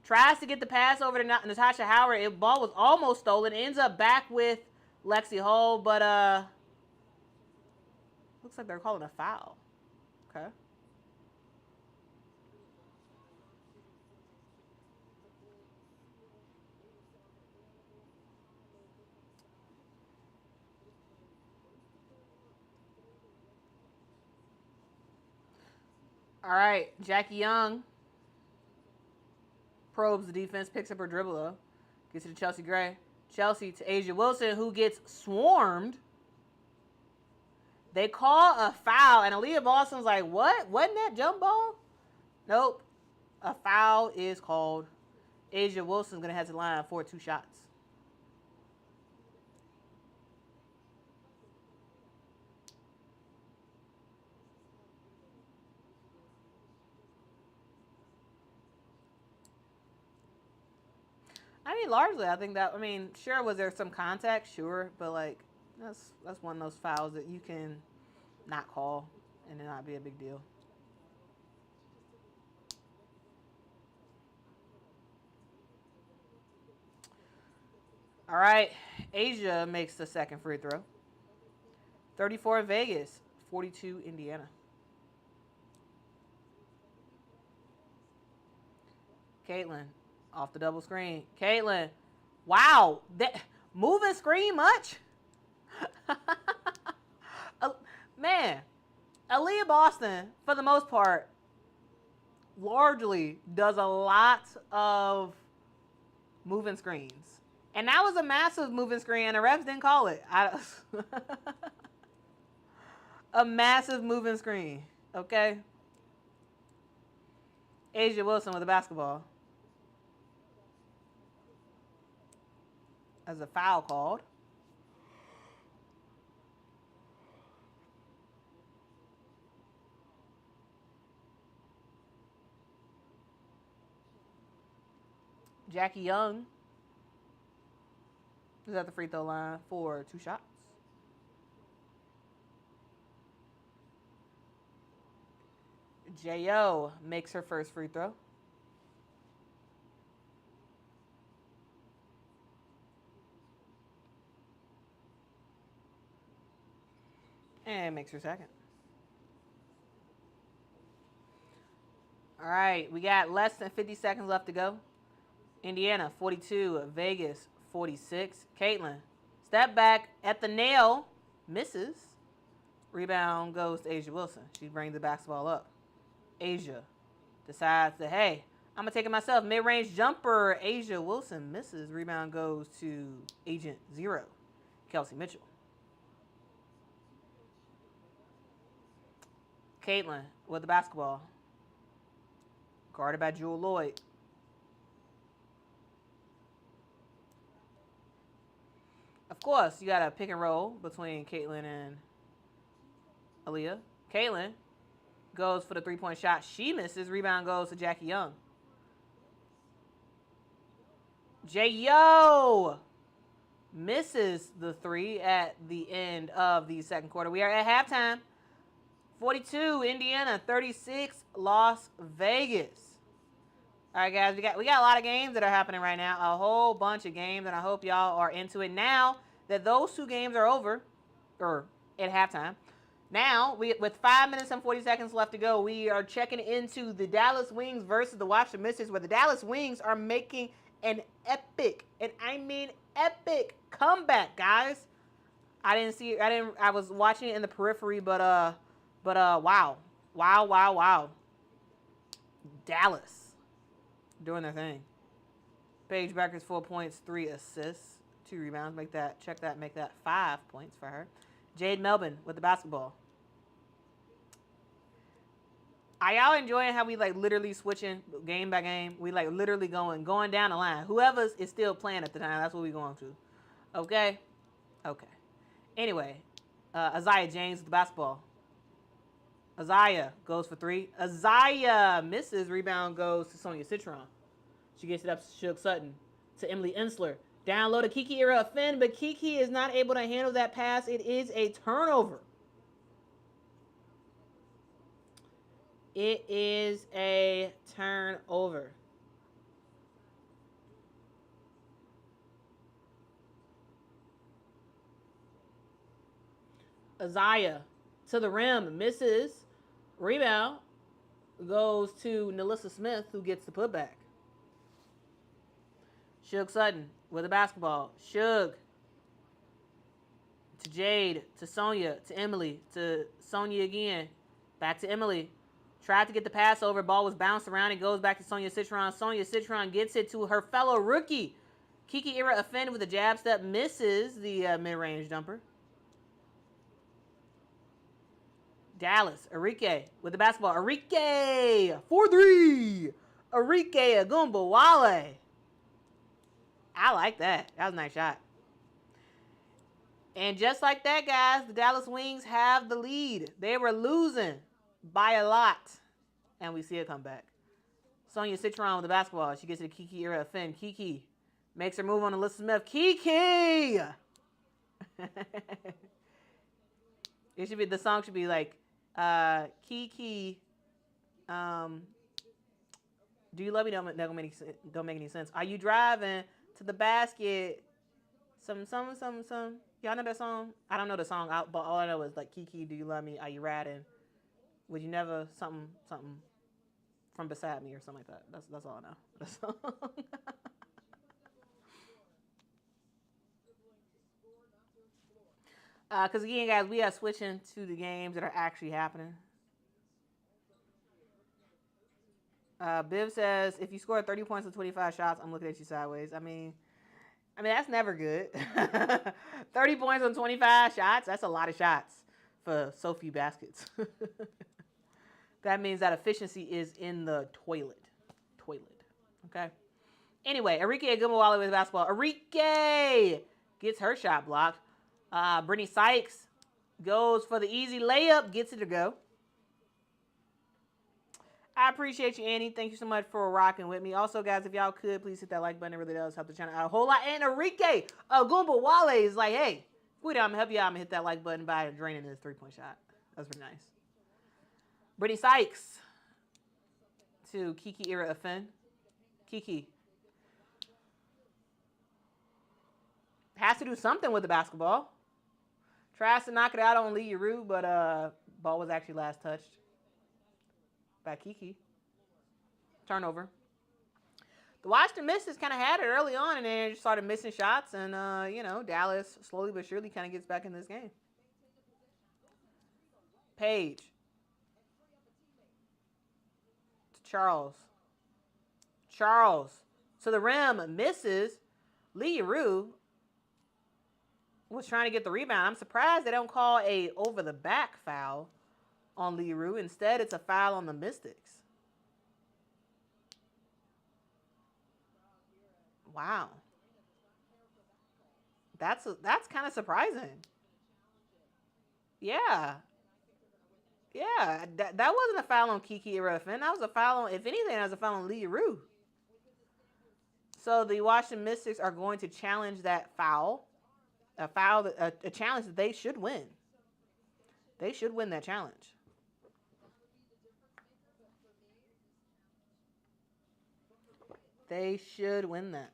tries to get the pass over to Natasha Howard. The ball was almost stolen. Ends up back with Lexi Hall, but looks like they're calling a foul. Okay. All right, Jackie Young probes the defense, picks up her dribble though. Gets it to Chelsea Gray. Chelsea to Asia Wilson, who gets swarmed. They call a foul, and Aaliyah Boston's like, what? Wasn't that jump ball? Nope. A foul is called. Asia Wilson's going to have to line for 2 shots. I mean, largely, I think that, sure, was there some contact? Sure, but, like, that's one of those fouls that you can not call and it not be a big deal. All right, Asia makes the second free throw. 34 Vegas, 42 Indiana. Caitlin off the double screen. Caitlin, wow, that moving screen much? Boston, for the most part, largely does a lot of moving screens. And that was a massive moving screen, and the refs didn't call it. A massive moving screen, okay? Asia Wilson with the basketball. As a foul called. Jackie Young is at the free throw line for 2 shots. J.O. makes her first free throw. And makes her second. All right, we got less than 50 seconds left to go. Indiana, 42. Vegas, 46. Caitlin, step back at the nail. Misses. Rebound goes to Asia Wilson. She brings the basketball up. Asia decides that, hey, I'm going to take it myself. Mid-range jumper. Asia Wilson misses. Rebound goes to Agent Zero, Kelsey Mitchell. Caitlin with the basketball. Guarded by Jewel Lloyd. Of course, you got a pick and roll between Caitlin and Aaliyah. Caitlin goes for the three-point shot. She misses. Rebound goes to Jackie Young. J.O. misses the three at the end of the second quarter. We are at halftime. 42, Indiana. 36, Las Vegas. All right, guys, we got a lot of games that are happening right now. A whole bunch of games, and I hope y'all are into it. Now that those 2 games are over, or at halftime, now, with 5 minutes and 40 seconds left to go, we are checking into the Dallas Wings versus the Washington Mystics, where the Dallas Wings are making an epic, and I mean epic, comeback, guys. I was watching it in the periphery, but wow. Dallas doing their thing. Paige Bueckers, 4 points, 3 assists, 2 rebounds. Make that 5 points for her. Jade Melvin with the basketball. Are y'all enjoying how we literally switching game by game? We literally going down the line. Whoever is still playing at the time, that's what we going to. Okay. Anyway, Isaiah James with the basketball. Isaiah goes for 3. Isaiah misses. Rebound goes to Sonia Citron. She gets it up to Shug Sutton. To Emily Ensler. Down low to Kiki Ira Finn, but Kiki is not able to handle that pass. It is a turnover. It is a turnover. Isaiah to the rim, misses. Rebound goes to Nalissa Smith, who gets the putback. Shug Sutton with the basketball. Shug to Jade, to Sonia, to Emily, to Sonia again. Back to Emily. Tried to get the pass over. Ball was bounced around. It goes back to Sonia Citron. Sonia Citron gets it to her fellow rookie. Kiki Ira offended with a jab step. Misses the mid-range jumper. Dallas. Arike with the basketball. Arike. 4-3. Arike Agumbawale. I like that. That was a nice shot. And just like that, guys, the Dallas Wings have the lead. They were losing by a lot. And we see it come back. Sonia Citron with the basketball. She gets it to Kiki Ira Finn. Kiki makes her move on to Alyssa Smith. Kiki! The song should be like, Kiki, do you love me? Don't make any sense. Are you driving to the basket? Some. Y'all know that song? I don't know the song, but all I know is Kiki, do you love me? Are you riding? Would you never something from beside me or something like that? That's all I know. That's all. Because again, guys, we are switching to the games that are actually happening. Biv says, if you score 30 points on 25 shots, I'm looking at you sideways. I mean, that's never good. 30 points on 25 shots, that's a lot of shots for so few baskets. That means that efficiency is in the toilet. Okay? Anyway, Arike Agumawale with basketball. Arike gets her shot blocked. Brittany Sykes goes for the easy layup, gets it to go. I appreciate you, Annie. Thank you so much for rocking with me. Also, guys, if y'all could, please hit that like button. It really does help the channel out a whole lot. And Arike Agumawale is like, hey, Quita, I'm going to help you out. I'm going to hit that like button by draining this three-point shot. That's pretty nice. Brittany Sykes to Kiki Ira Afen. Kiki has to do something with the basketball. Tries to knock it out on Lee Yuru, but ball was actually last touched by Kiki. Turnover. The Washington Mystics kind of had it early on, and then just started missing shots, and Dallas slowly but surely kind of gets back in this game. Paige to Charles. Charles to the rim, misses. Lee Yuru was trying to get the rebound. I'm surprised they don't call a over the back foul on Lee Yuru. Instead, it's a foul on the Mystics. Wow. That's kind of surprising. Yeah. Yeah, that wasn't a foul on Kiki Irefin. That was a foul on, if anything, that was a foul on Lee Yuru. So the Washington Mystics are going to challenge that foul. A challenge that they should win. They should win that challenge. They should win that.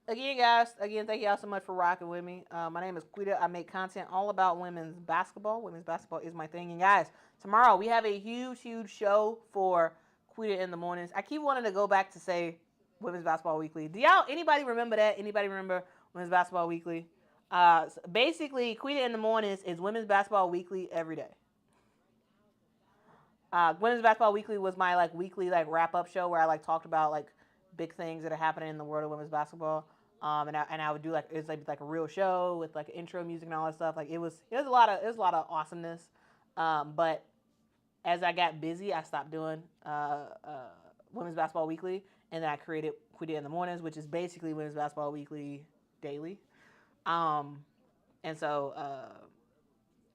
Again, guys, thank y'all so much for rocking with me. My name is Quita. I make content all about women's basketball. Women's basketball is my thing. And guys, tomorrow we have a huge show for Quita in the mornings. I keep wanting to go back to say Women's Basketball Weekly. Anybody remember that? Anybody remember Women's Basketball Weekly? Basically, Quita in the mornings is Women's Basketball Weekly every day. Women's Basketball Weekly was my weekly wrap up show where I talked about big things that are happening in the world of women's basketball. And I would do it's like a real show with intro music and all that stuff. It was a lot of awesomeness. But as I got busy, I stopped doing Women's Basketball Weekly, and then I created Quita in the Mornings, which is basically Women's Basketball Weekly daily. And so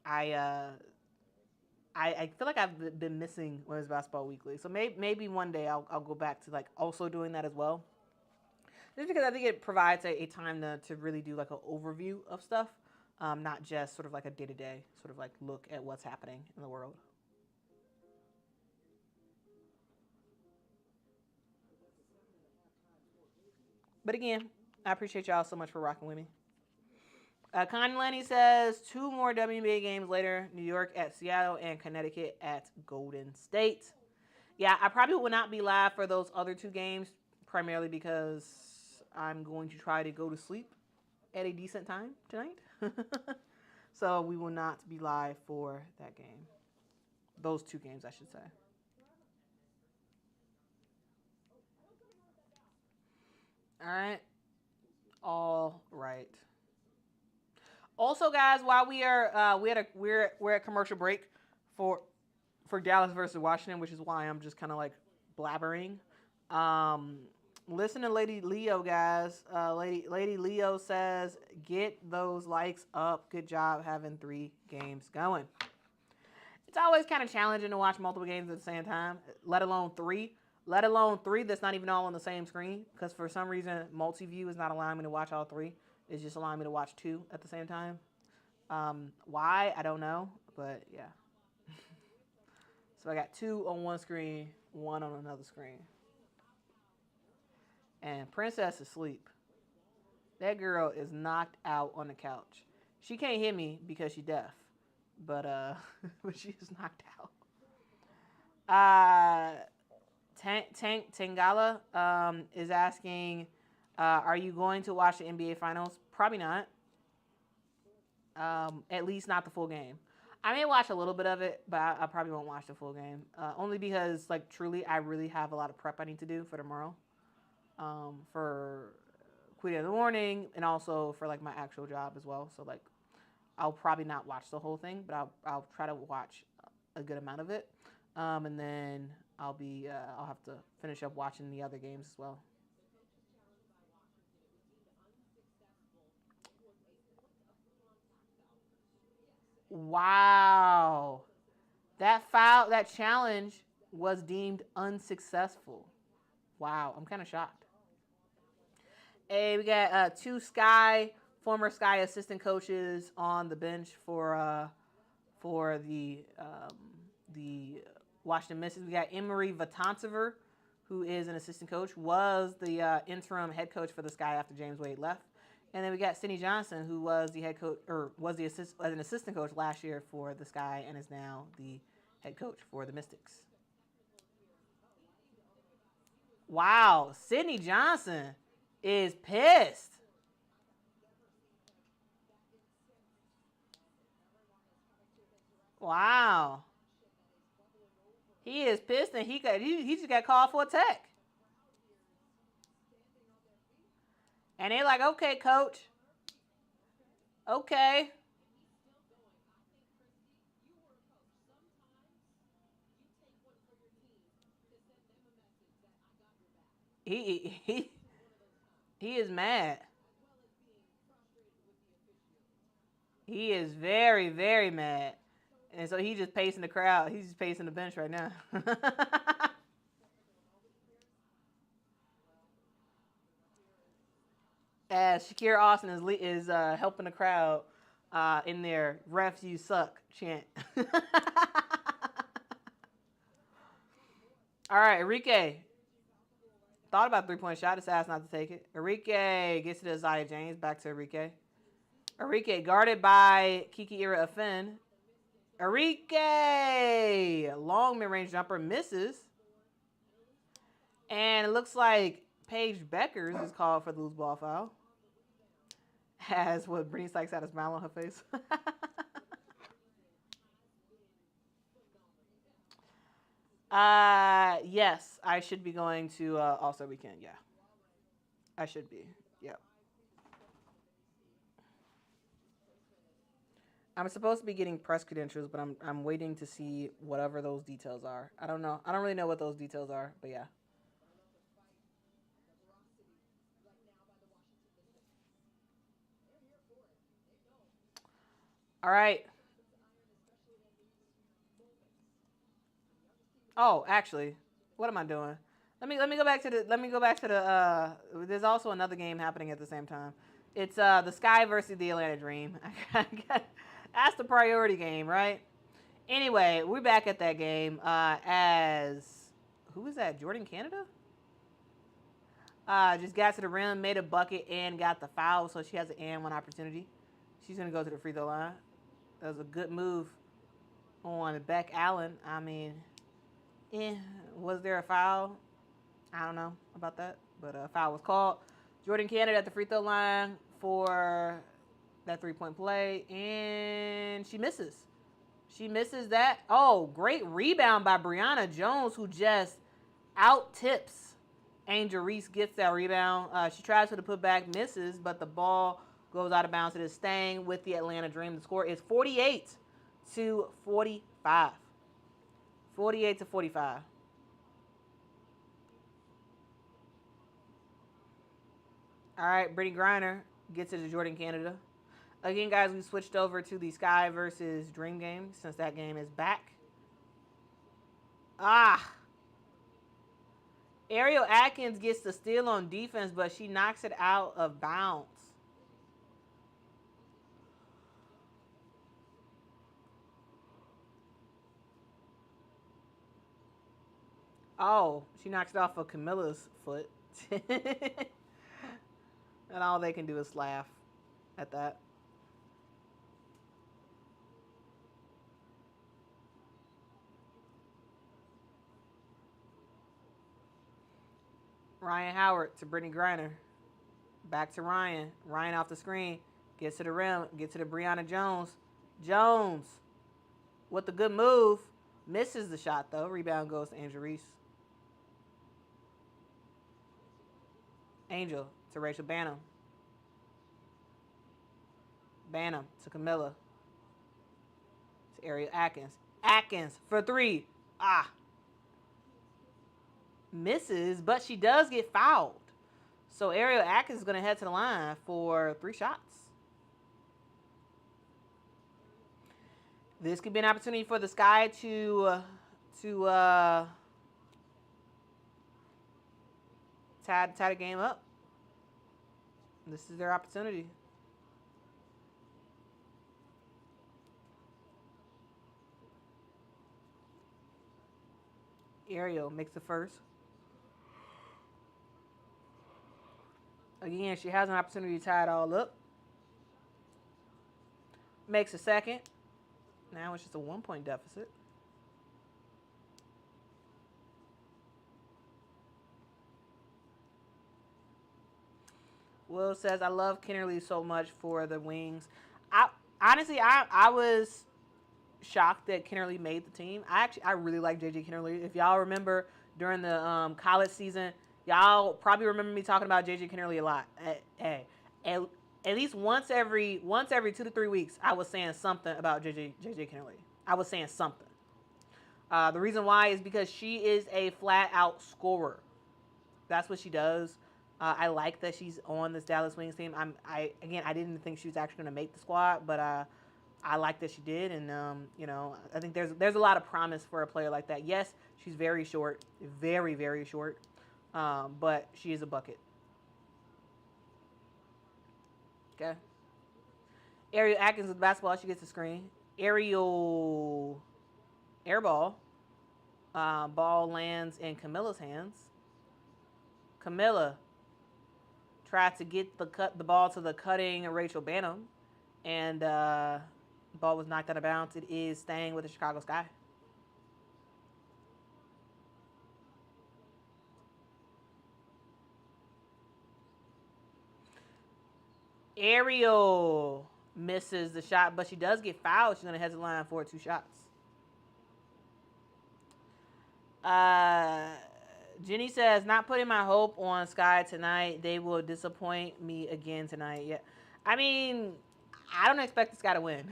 I feel like I've been missing Women's Basketball Weekly. So maybe one day I'll go back to also doing that as well. Just because I think it provides a time to really do an overview of stuff, not just sort of a day-to-day sort of look at what's happening in the world. But again, I appreciate y'all so much for rocking with me. Connie Lenny says 2 more WNBA games later, New York at Seattle and Connecticut at Golden State. Yeah, I probably will not be live for those other 2 games, primarily because I'm going to try to go to sleep at a decent time tonight. So we will not be live for that game. Those 2 games, I should say. All right. Also, guys, while we're at commercial break for Dallas versus Washington, which is why I'm just kind of blabbering. Listen to Lady Leo, guys. Lady Leo says, get those likes up. Good job having 3 games going. It's always kind of challenging to watch multiple games at the same time, let alone 3. Let alone 3 that's not even all on the same screen, because for some reason, multi-view is not allowing me to watch all 3. It's just allowing me to watch 2 at the same time. Why? I don't know, but yeah. So I got 2 on one screen, 1 on another screen. And Princess is asleep. That girl is knocked out on the couch. She can't hear me because she's deaf, but but she is knocked out. Tangala is asking, are you going to watch the NBA Finals? Probably not. At least not the full game. I may watch a little bit of it, but I probably won't watch the full game. Only because, like, truly, I really have a lot of prep I need to do for tomorrow. For Quita in the morning, and also for like my actual job as well. So like, I'll probably not watch the whole thing, but I'll try to watch a good amount of it, and then I'll have to finish up watching the other games as well. Wow, that challenge was deemed unsuccessful. Wow, I'm kind of shocked. Hey, we got two former Sky assistant coaches on the bench for the Washington Mystics. We got Emery Vatansever, who is an assistant coach, was the interim head coach for the Sky after James Wade left. And then we got Cindy Johnson, who was the head coach, or was an assistant coach last year for the Sky, and is now the head coach for the Mystics. Wow, Cindy Johnson is pissed. Wow. He is pissed, and he just got called for a tech. And they're like, okay, coach. Okay. He he is mad. He is very, very mad. And so he's just pacing the crowd. He's just pacing the bench right now. As Shakira Austin is helping the crowd in their "refs you suck" chant. All right, Enrique thought about 3-point shot. Just asked not to take it. Enrique gets to Isaiah James. Back to Enrique. Enrique guarded by Kiki Ira Afen. Enrique, long mid-range jumper, misses. And it looks like Paige Beckers is called for the loose ball foul. As what Brittany Sykes had a smile on her face. Yes, I should be going to All-Star Weekend. Yeah, I should be. Yep. I'm supposed to be getting press credentials, but I'm waiting to see whatever those details are. I don't know. I don't really know what those details are, but yeah. All right. Oh, actually, what am I doing? Let me go back to the. There's also another game happening at the same time. It's the Sky versus the Atlanta Dream. That's the priority game, right? Anyway, we're back at that game as who was that? Jordan Canada. Just got to the rim, made a bucket, and got the foul, so she has an and one opportunity. She's gonna go to the free throw line. That was a good move on Beck Allen. I mean, was there a foul? I don't know about that, but a foul was called. Jordan Canada at the free throw line for that 3-point play, and she misses. She misses that. Oh, great rebound by Brianna Jones, who just out tips Angel Reese. Gets that rebound. She tries for the putback, misses, but the ball goes out of bounds. It is staying with the Atlanta Dream. The score is 48 to 45. 48 to 45. All right, Brittany Griner gets it to Jordan Canada. Again, guys, we switched over to the Sky versus Dream game since that game is back. Ah. Ariel Atkins gets the steal on defense, but she knocks it out of bounds. Oh, she knocks it off of Camilla's foot. And all they can do is laugh at that. Ryan Howard to Brittany Griner. Back to Ryan. Ryan off the screen. Gets to the rim. Gets to the Brianna Jones. Jones. with a good move. Misses the shot, though. Rebound goes to Angel Reese. Angel to Rachel Banham. Banham to Camilla. To Ariel Atkins. Atkins for 3. Misses, but she does get fouled. So Ariel Atkins is going to head to the line for 3 shots. This could be an opportunity for the Sky to tie the game up. This is their opportunity. Ariel makes the first. Again, she has an opportunity to tie it all up. Makes a second. Now it's just a 1-point deficit. Will says, I love Kennerly so much for the wings. I was shocked that Kennerly made the team. I really like JJ Kennerly. If y'all remember during the college season, y'all probably remember me talking about JJ Kennerly a lot. At least once every 2 to 3 weeks, I was saying something about JJ Kennerly. I was saying something. The reason why is because she is a flat out scorer. That's what she does. I like that she's on this Dallas Wings team. I didn't think she was actually going to make the squad, but I like that she did, and I think there's a lot of promise for a player like that. Yes, she's very short, very very short, but she is a bucket. Okay. Ariel Atkins with basketball. She gets the screen. Ariel airball. Ball lands in Camilla's hands. Camilla tried to get the ball to the cutting Rachel Banham, and the ball was knocked out of bounds. It is staying with the Chicago Sky. Ariel misses the shot, but she does get fouled. She's going to head to the line for 2 shots. Jenny says, not putting my hope on Sky tonight. They will disappoint me again tonight. Yeah, I mean, I don't expect the Sky to win.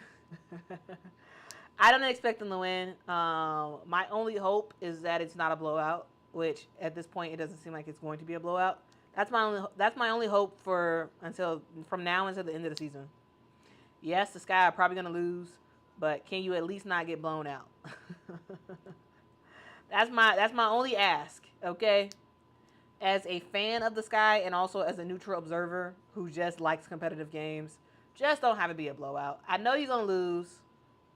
I don't expect them to win. My only hope is that it's not a blowout, which at this point it doesn't seem like it's going to be a blowout. That's my only hope from now until the end of the season. Yes, the Sky are probably going to lose, but can you at least not get blown out? That's my only ask, okay? As a fan of the Sky and also as a neutral observer who just likes competitive games, just don't have it be a blowout. I know you're going to lose.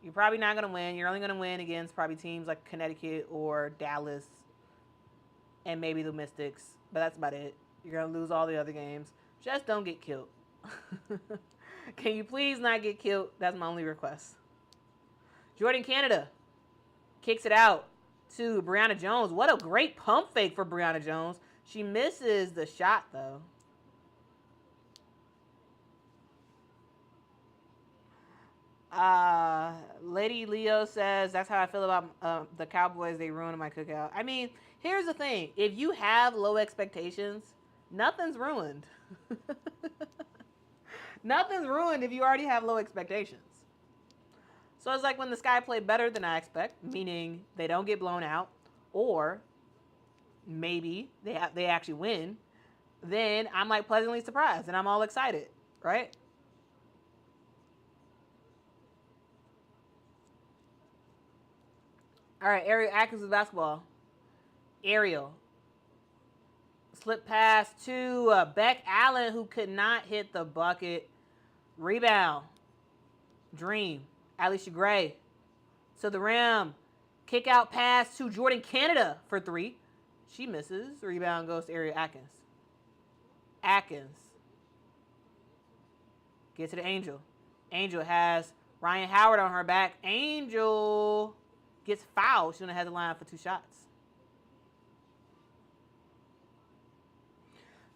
You're probably not going to win. You're only going to win against probably teams like Connecticut or Dallas and maybe the Mystics, but that's about it. You're going to lose all the other games. Just don't get killed. Can you please not get killed? That's my only request. Jordan Canada kicks it out to Brianna Jones. What a great pump fake for Brianna Jones. She misses the shot, though. Lady Leo says, that's how I feel about the Cowboys. They ruined my cookout. I mean, here's the thing. If you have low expectations, nothing's ruined. Nothing's ruined if you already have low expectations. So it's like when the Sky play better than I expect, meaning they don't get blown out, or maybe they actually win, then I'm like pleasantly surprised and I'm all excited, right? All right, Ariel Atkins with basketball. Ariel. Slip pass to Beck Allen, who could not hit the bucket. Rebound. Dream. Alicia Gray to the rim. Kick out pass to Jordan Canada for 3. She misses. Rebound goes to Ariel Atkins. Atkins. Get to the Angel. Angel has Ryan Howard on her back. Angel gets fouled. She's going to head the line for 2 shots.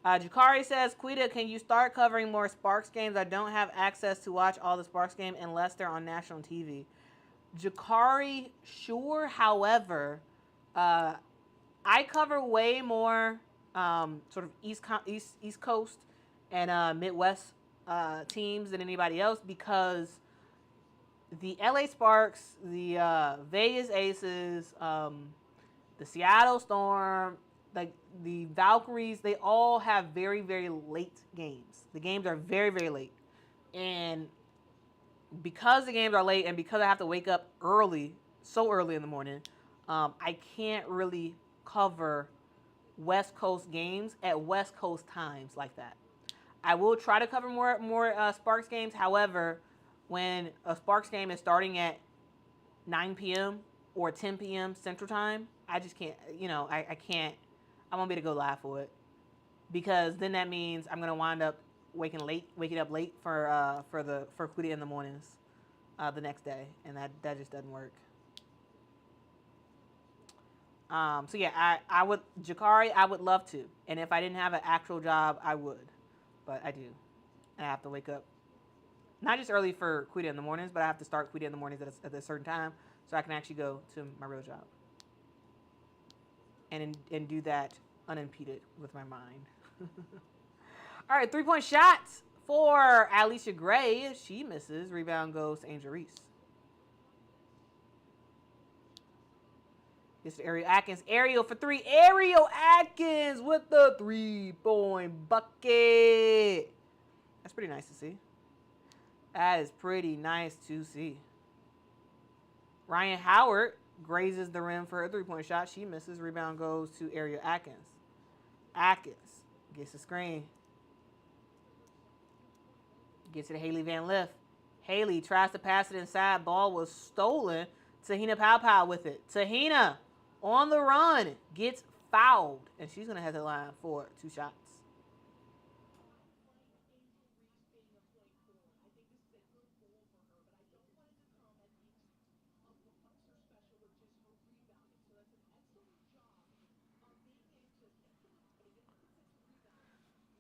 Jakari says, Quita, can you start covering more Sparks games? I don't have access to watch all the Sparks games unless they're on national TV. Jakari, sure. However, uh, I cover way more sort of East Coast and Midwest teams than anybody else because the LA Sparks, the Vegas Aces, the Seattle Storm, like the Valkyries, they all have very, very late games. The games are very, very late. And because the games are late and because I have to wake up early, so early in the morning, I can't really cover West Coast games at West Coast times like that. I will try to cover more Sparks games. However, when a Sparks game is starting at 9 p.m. or 10 p.m. Central Time, I just can't. I can't. I won't be able to go live for it because then that means I'm gonna wind up waking up late for Quita in the mornings the next day, and that just doesn't work. So yeah, I would Jakari, I would love to, and if I didn't have an actual job, I would, but I do, and I have to wake up not just early for Quita in the mornings, but I have to start Quita in the mornings at a certain time so I can actually go to my real job and do that unimpeded with my mind. All right, 3-point shots for Alicia Gray. She misses. Rebound goes to Angel Reese. This is Ariel Atkins. Ariel for three. Ariel Atkins with the 3-point bucket. That's pretty nice to see. That is pretty nice to see. Ryan Howard grazes the rim for a 3-point shot. She misses. Rebound goes to Ariel Atkins. Atkins gets the screen. Gets it to Haley Van Lith. Haley tries to pass it inside. Ball was stolen. Tahina Pow with it. Tahina on the run gets fouled. And she's going to head the line for 2 shots.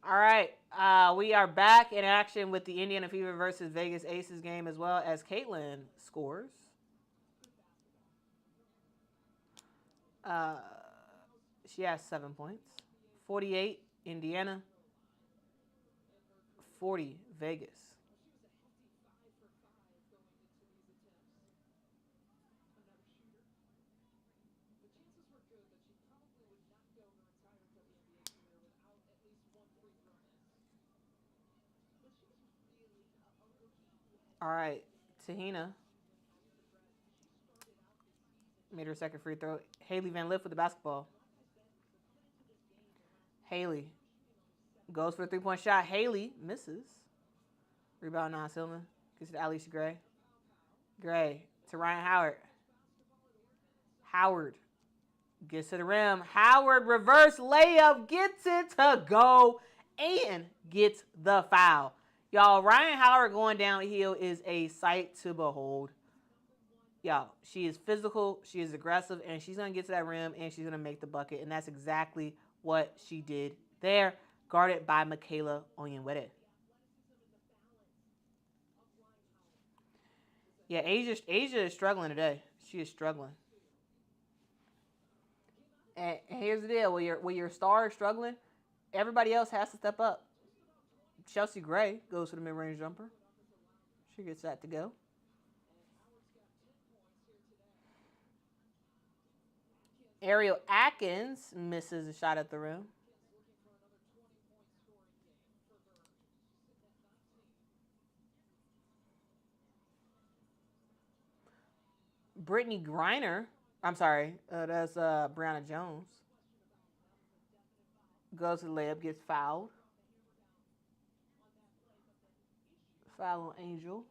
All right. We are back in action with the Indiana Fever versus Vegas Aces game as well as Caitlin scores. Uh, she has 7 points. 48 Indiana, 40 Vegas. All right. Tahina made her second free throw. Haley Van Lith with the basketball. Haley goes for a 3-point shot. Haley misses. Rebound Nas Hillman. Gets it to Alicia Gray. Gray to Ryan Howard. Howard gets to the rim. Howard reverse layup. Gets it to go and gets the foul. Y'all, Ryan Howard going downhill is a sight to behold. Y'all, she is physical, she is aggressive, and she's going to get to that rim, and she's going to make the bucket. And that's exactly what she did there, guarded by Michaela Onyenwere. Yeah, Asia is struggling today. She is struggling. And here's the deal: when your star is struggling, everybody else has to step up. Chelsea Gray goes for the mid-range jumper. She gets that to go. Ariel Atkins misses a shot at the rim. Brittany Griner, I'm sorry, that's Brianna Jones, goes to the layup, gets fouled. Foul on Angel.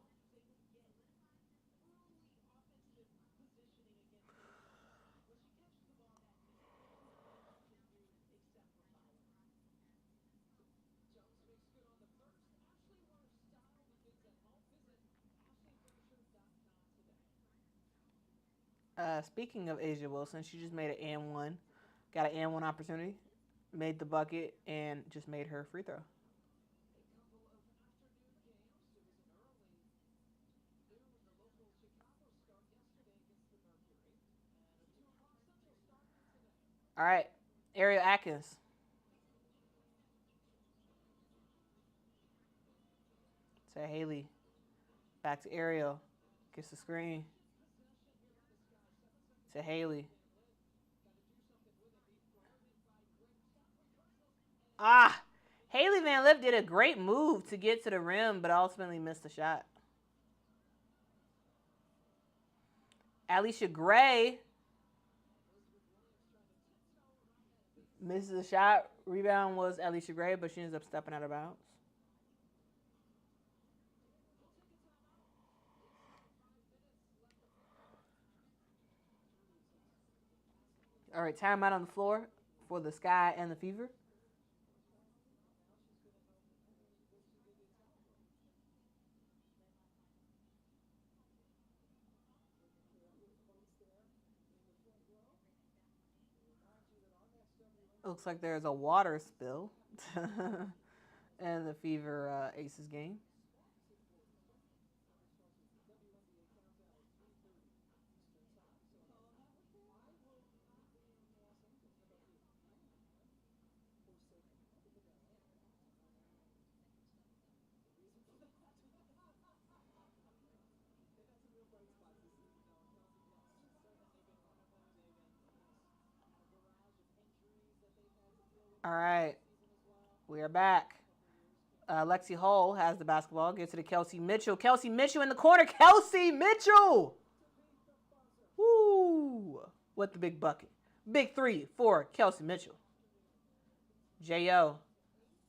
Speaking of Asia Wilson, she just made an and one, got an and one opportunity, made the bucket, and just made her free throw. All right. Ariel Atkins. To Haley. Back to Ariel. Gets the screen. To Haley. Ah! Haley Van Lith did a great move to get to the rim, but ultimately missed the shot. Alicia Gray misses the shot. Rebound was Alicia Gray, but she ends up stepping out of bounds. All right, timeout on the floor for the Sky and the Fever. Looks like there's a water spill in the Fever Aces game. All right, we are back. Lexi Hull has the basketball. Gets it to Kelsey Mitchell. Kelsey Mitchell in the corner. Kelsey Mitchell! Woo! With the big bucket. Big three for Kelsey Mitchell. J.O.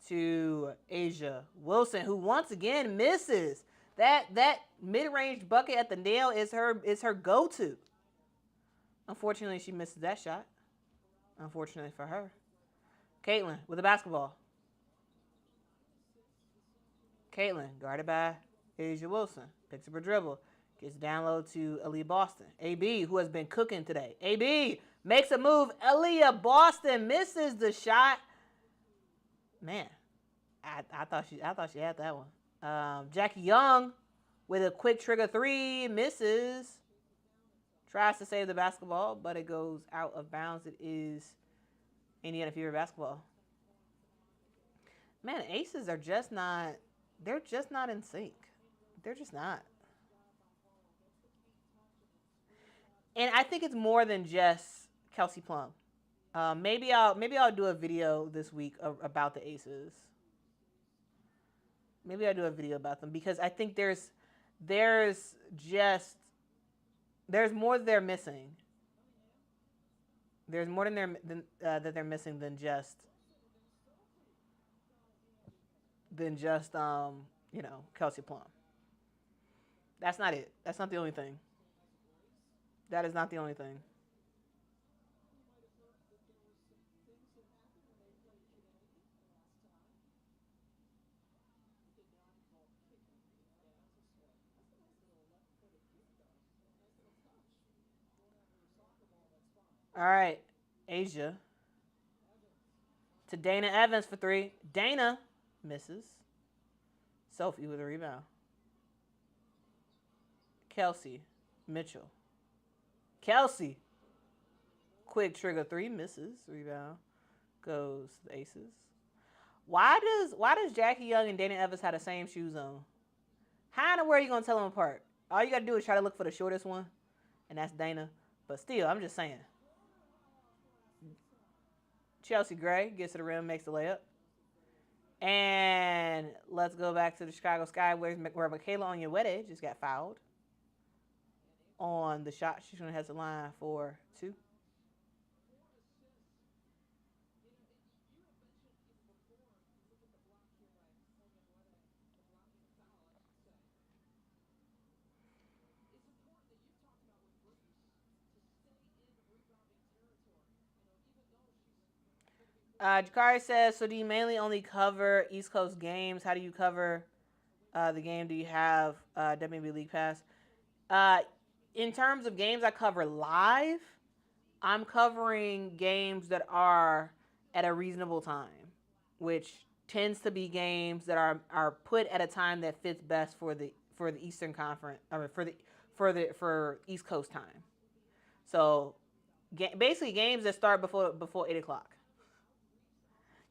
to Asia Wilson, who once again misses. That mid-range bucket at the nail is her go-to. Unfortunately, she misses that shot. Unfortunately for her. Caitlin with the basketball. Caitlin, guarded by Asia Wilson. Picks up her dribble. Gets down low to Aaliyah Boston. AB, who has been cooking today. AB makes a move. Aaliyah Boston misses the shot. Man, I thought she had that one. Jackie Young with a quick trigger three. Misses. Tries to save the basketball, but it goes out of bounds. It is Indiana Fever basketball. Man, Aces are just not, they're just not in sync. They're just not. And I think it's more than just Kelsey Plum. Maybe I'll do a video this week about the Aces. Maybe I'll do a video about them because I think there's more they're missing. There's more that they're missing than just Kelsey Plum. That's not it. That's not the only thing. That is not the only thing. All right, Asia to Dana Evans for three. Dana misses. Sophie with a rebound. Kelsey Mitchell. Kelsey. Quick trigger three, misses. Rebound. Goes the Aces. Why does Jackie Young and Dana Evans have the same shoes on? How in the world are you gonna tell them apart? All you gotta do is try to look for the shortest one, and that's Dana. But still, I'm just saying. Chelsea Gray gets to the rim, makes the layup. And let's go back to the Chicago Sky where Michaela Onyenwere just got fouled on the shot. She's going to head to the line for two. Jakari says, so do you mainly only cover East Coast games? How do you cover the game? Do you have WNBA League Pass? In terms of games I cover live, I'm covering games that are at a reasonable time, which tends to be games that are put at a time that fits best for the Eastern Conference, for East Coast time. So Basically, games that start before 8 o'clock.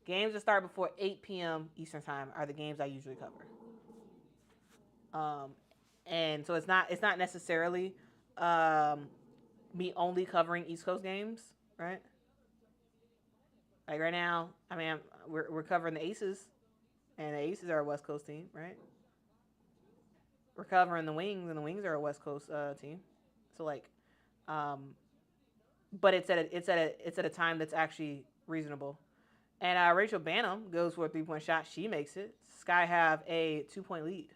Games that start before 8 p.m. Eastern time are the games I usually cover. And so it's not necessarily me only covering East Coast games, right? Like right now, I mean, we're covering the Aces, and the Aces are a West Coast team, right? We're covering the Wings, and the Wings are a West Coast team. So like, um, but it's at a time that's actually reasonable. And Rachel Banham goes for a 3-point shot. She makes it. Sky have a 2-point lead.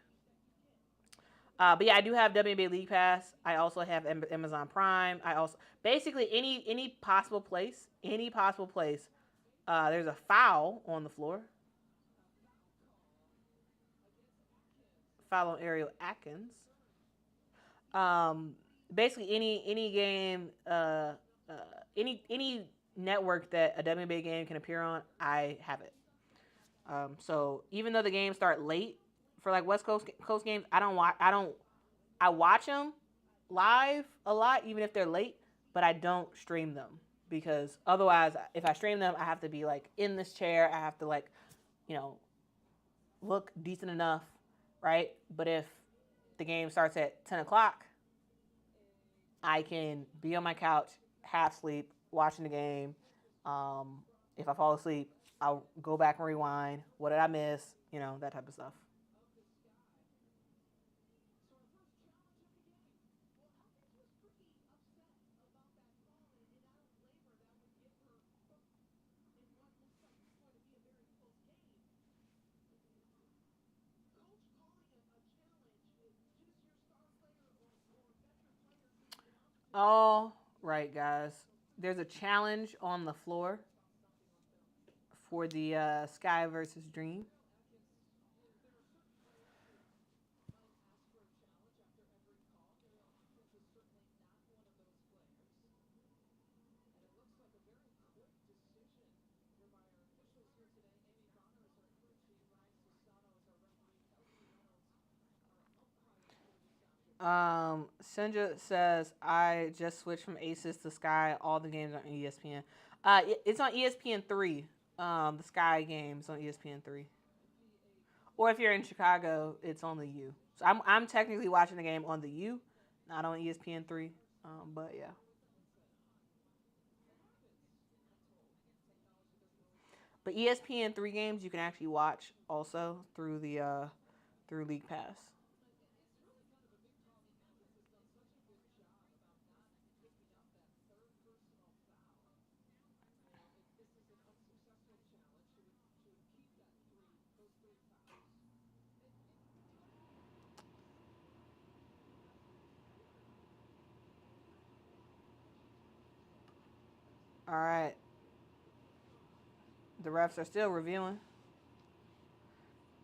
But yeah, I do have WNBA League Pass. I also have Amazon Prime. I also basically any possible place, there's a foul on the floor. Foul on Ariel Atkins. Um, Basically any game, uh, any network that a WNBA game can appear on, I have it. So even though the games start late for like West Coast games, I watch them live a lot, even if they're late, but I don't stream them because otherwise, if I stream them, I have to be like in this chair. I have to like, you know, look decent enough, right? But if the game starts at 10 o'clock, I can be on my couch, half sleep, watching the game. Um, if I fall asleep, I'll go back and rewind. What did I miss? That type of stuff. All right, guys. There's a challenge on the floor for the Sky versus Dream. Sandra says, I just switched from Aces to Sky. All the games are on ESPN. It's on ESPN 3. The Sky games on ESPN 3. Or if you're in Chicago, it's on the U. So I'm technically watching the game on the U, not on ESPN 3. But yeah. But ESPN 3 games you can actually watch also through the through League Pass. All right. The refs are still reviewing.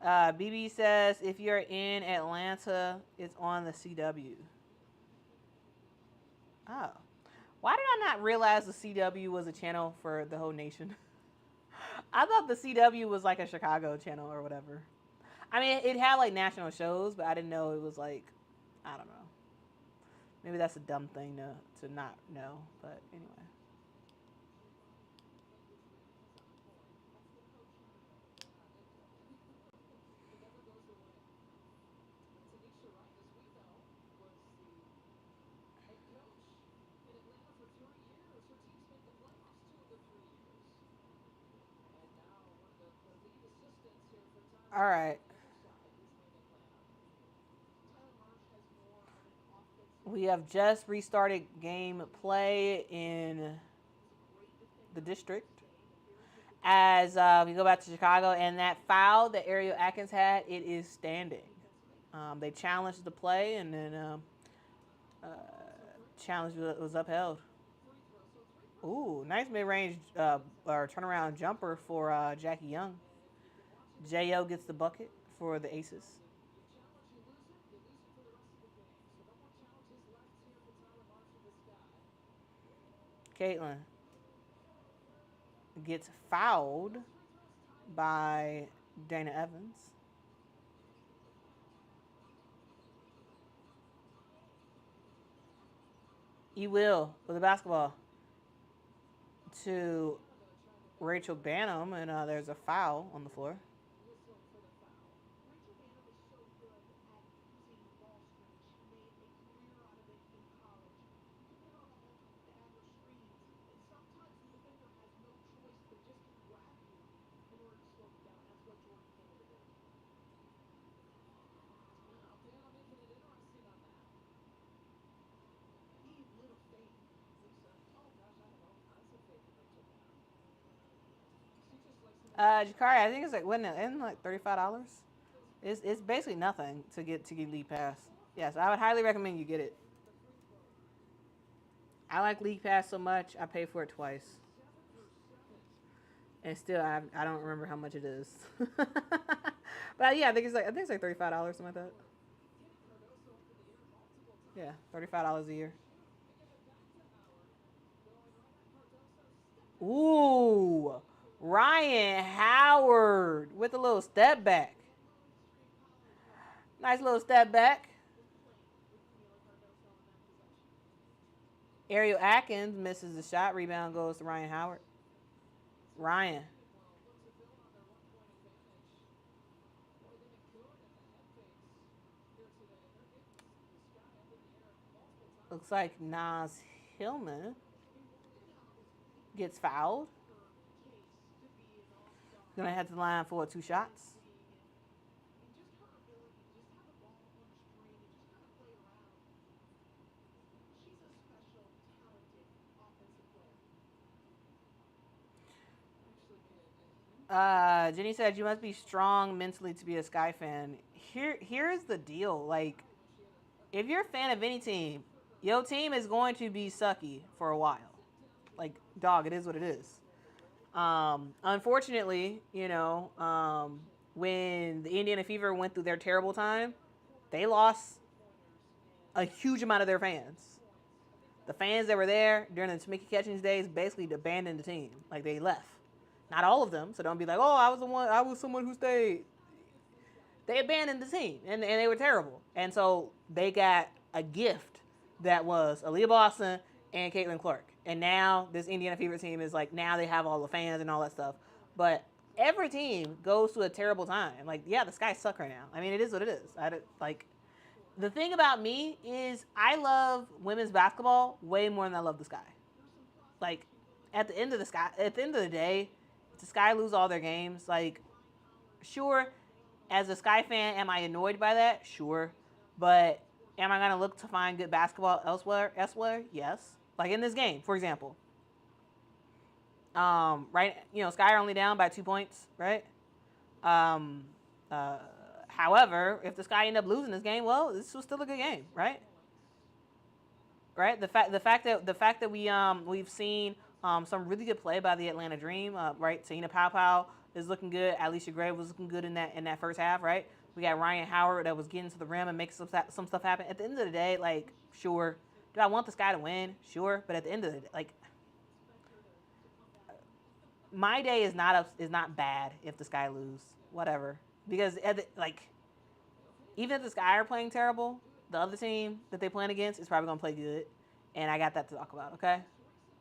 BB says if you're in Atlanta, it's on the CW. Oh. Why did I not realize the CW was a channel for the whole nation? I thought the CW was like a Chicago channel or whatever. I mean, it had like national shows, but I didn't know it was like, I don't know. Maybe that's a dumb thing to not know, but anyway. All right. We have just restarted game play in the district. As we go back to Chicago, and that foul that Ariel Atkins had, it is standing. They challenged the play, and then uh, challenge was upheld. Ooh, nice mid-range or turnaround jumper for Jackie Young. Jo gets the bucket for the Aces. Caitlin gets fouled by Dana Evans. E. Will with the basketball. to Rachel Banham, and there's a foul on the floor. Jakari, I think it's like wasn't it in like $35? It's basically nothing to get League Pass. Yes, I would highly recommend you get it. I like League Pass so much, I pay for it twice, and still I don't remember how much it is. But yeah, I think it's like $35, something like that. Yeah, $35 a year. Ooh, Ryan Howard with a little step back. Nice little step back. Ariel Atkins misses the shot. Rebound goes to Ryan Howard. Ryan. Looks like Nas Hillman gets fouled. Gonna head to the line for 2 shots. Jenny said you must be strong mentally to be a Sky fan. Here's the deal. Like, if you're a fan of any team, your team is going to be sucky for a while. Like, dog, it is what it is. Unfortunately, when the Indiana Fever went through their terrible time, they lost a huge amount of their fans. The fans that were there during the Mickey Catchings days basically abandoned the team. Like, they left. Not all of them, so don't be like, oh, I was someone who stayed. They abandoned the team, and they were terrible. And so they got a gift that was Aaliyah Boston and Caitlin Clark. And now this Indiana Fever team is like, now they have all the fans and all that stuff. But every team goes through a terrible time. Like, yeah, the Sky suck right now. I mean, it is what it is. Like, the thing about me is I love women's basketball way more than I love the Sky. Like, at the end of the day, if the Sky lose all their games, like, sure, as a Sky fan, am I annoyed by that? Sure. But am I going to look to find good basketball elsewhere? Yes. Like in this game, for example. Right, Sky are only down by 2 points, right? Um, uh, However, if the Sky end up losing this game, well, this was still a good game, right? Right. The fact that we've seen some really good play by the Atlanta Dream. Right. Tahina Pow is looking good. Alicia Gray was looking good in that first half. Right. We got Ryan Howard that was getting to the rim and making some stuff happen. At the end of the day, like, sure, do I want this guy to win? Sure, but at the end of the day, like, my day is not bad if the Sky lose, whatever, because even if the Sky are playing terrible, the other team that they playing against is probably gonna play good, and I got that to talk about. Okay,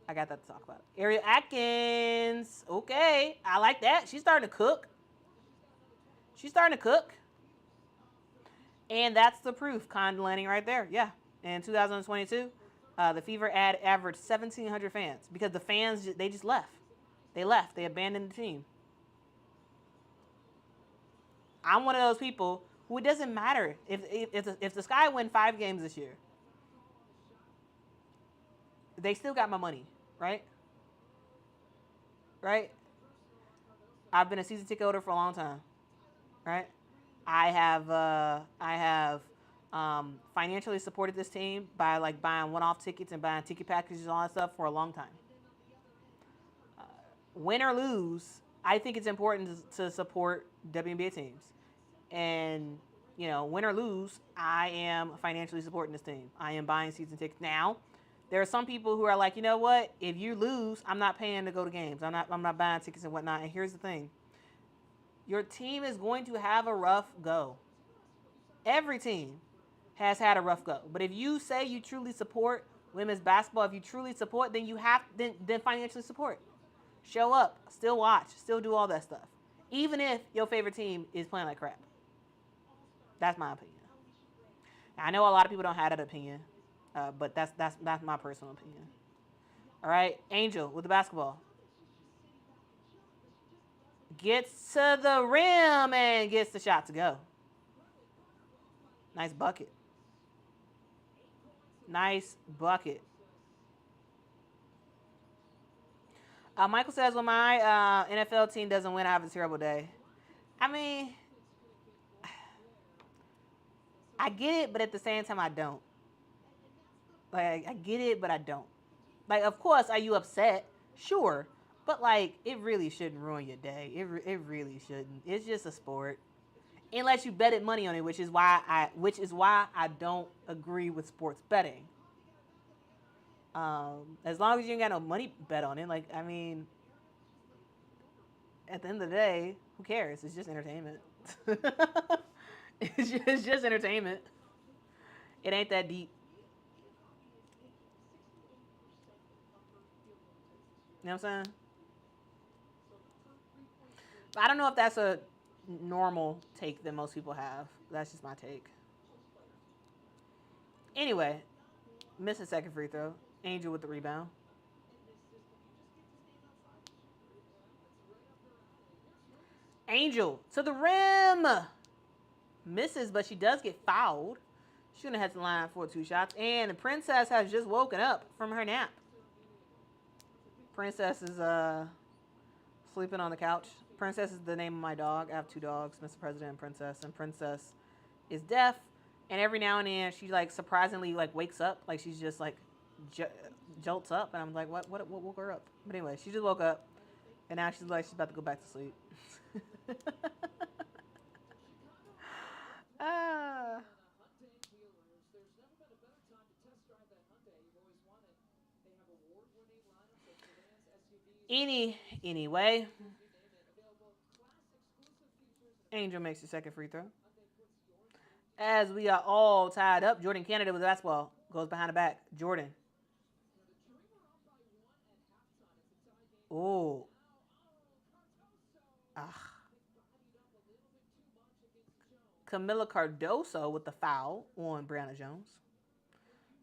I got that to talk about. Ariel Atkins, okay, I like that. She's starting to cook. She's starting to cook, and that's the proof. Con landing right there. Yeah, in 2022, the Fever averaged 1,700 fans because the fans they just left. They left. They abandoned the team. I'm one of those people who it doesn't matter if the Sky win 5 games this year, they still got my money, right? Right? I've been a season ticket holder for a long time, right? I have financially supported this team by like buying one-off tickets and buying ticket packages and all that stuff for a long time. Win or lose, I think it's important to support WNBA teams. And, win or lose, I am financially supporting this team. I am buying season tickets. Now, there are some people who are like, you know what? If you lose, I'm not paying to go to games. I'm not buying tickets and whatnot. And here's the thing. Your team is going to have a rough go. Every team has had a rough go. But if you say you truly support Women's basketball, if you truly support, then you have then financially support. Show up, still watch, still do all that stuff. Even if your favorite team is playing like crap. That's my opinion. Now, I know a lot of people don't have that opinion, but that's my personal opinion. All right, Angel with the basketball. Gets to the rim and gets the shot to go. Nice bucket. Nice bucket. Michael says, when my NFL team doesn't win, I have a terrible day. I mean, I get it, but at the same time, I don't. Like, I get it, but I don't. Like, of course, are you upset? Sure. But, like, it really shouldn't ruin your day. It really shouldn't. It's just a sport. Unless you betted money on it, which is why I don't agree with sports betting. As long as you ain't got no money bet on it, like, I mean, at the end of the day, who cares? It's just entertainment. It's just entertainment. It ain't that deep. You know what I'm saying? But I don't know if that's a normal take that most people have. That's just my take. Anyway, missed a second free throw. Angel with the rebound. Angel to the rim. Misses, but she does get fouled. She's going to head to the line for 2 shots. And the Princess has just woken up from her nap. Princess is sleeping on the couch. Princess is the name of my dog. I have 2 dogs, Mr. President and Princess. And Princess is deaf. And every now and then she like surprisingly like wakes up. Like she's just like jolts up. And I'm like, what woke her up? But anyway, she just woke up. And now she's like, she's about to go back to sleep. Anyway, Angel makes the second free throw. As we are all tied up, Jordan Canada with the basketball goes behind the back. Jordan. Oh. Ah. Camila Cardoso with the foul on Brianna Jones.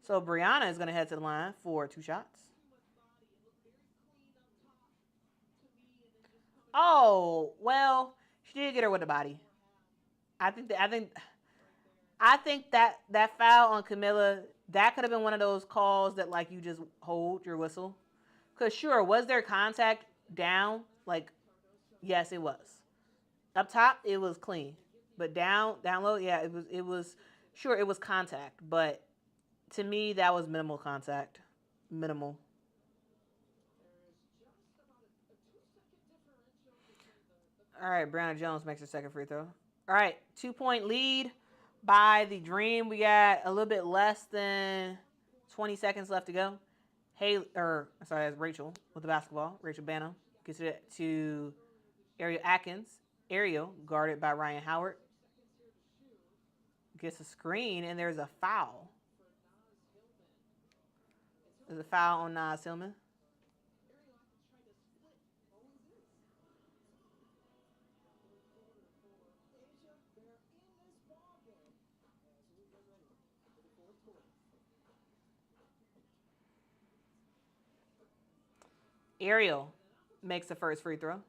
So Brianna is going to head to the line for 2 shots. Oh, well, she did get her with the body. I think that foul on Camilla, that could have been one of those calls that like you just hold your whistle. Cause sure, was there contact down? Like, yes, it was. Up top, it was clean, but down low, yeah, it was sure it was contact, but to me that was minimal contact, minimal. All right, Brianna Jones makes her second free throw. All right, 2-point lead by the Dream. We got a little bit less than 20 seconds left to go. That's Rachel with the basketball. Rachel Banham gets it to Ariel Atkins. Ariel, guarded by Ryan Howard, gets a screen, and there's a foul. There's a foul on Naz Hillman. Ariel makes the first free throw.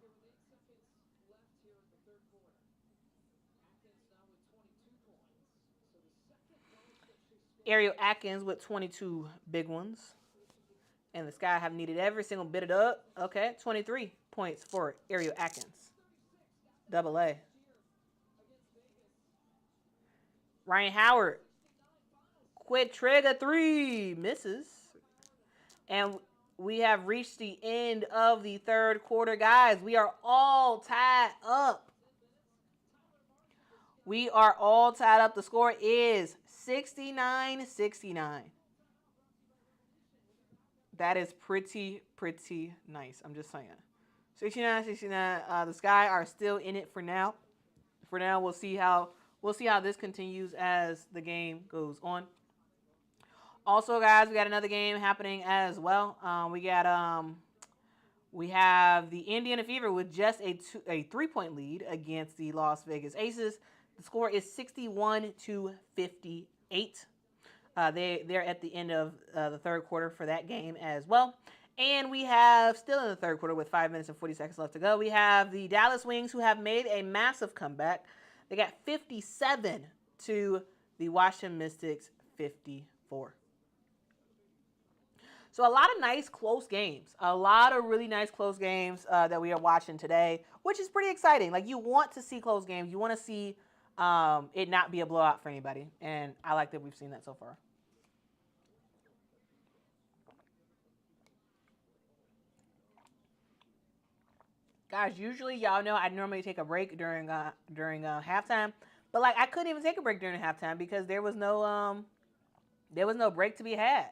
Ariel Atkins with 22 big ones. And the Sky have needed every single bit of it up. Okay, 23 points for Ariel Atkins. Double A. Ryan Howard. Quick trigger 3. Misses. And we have reached the end of the third quarter, guys. We are all tied up. We are all tied up. The score is 69-69. That is pretty nice. I'm just saying. 69-69. The Sky are still in it for now. For now, we'll see how this continues as the game goes on. Also, guys, we got another game happening as well. We have the Indiana Fever with just a 3-point lead against the Las Vegas Aces. The score is 61-58. They're at the end of the third quarter for that game as well. And we have, still in the third quarter with 5 minutes and 40 seconds left to go, we have the Dallas Wings, who have made a massive comeback. They got 57 to the Washington Mystics 54. So a lot of nice close games, a lot of really nice close games that we are watching today, which is pretty exciting. Like, you want to see close games. You want to see it not be a blowout for anybody. And I like that we've seen that so far. Guys, usually y'all know I normally take a break during halftime, but like I couldn't even take a break during halftime because there was no break to be had.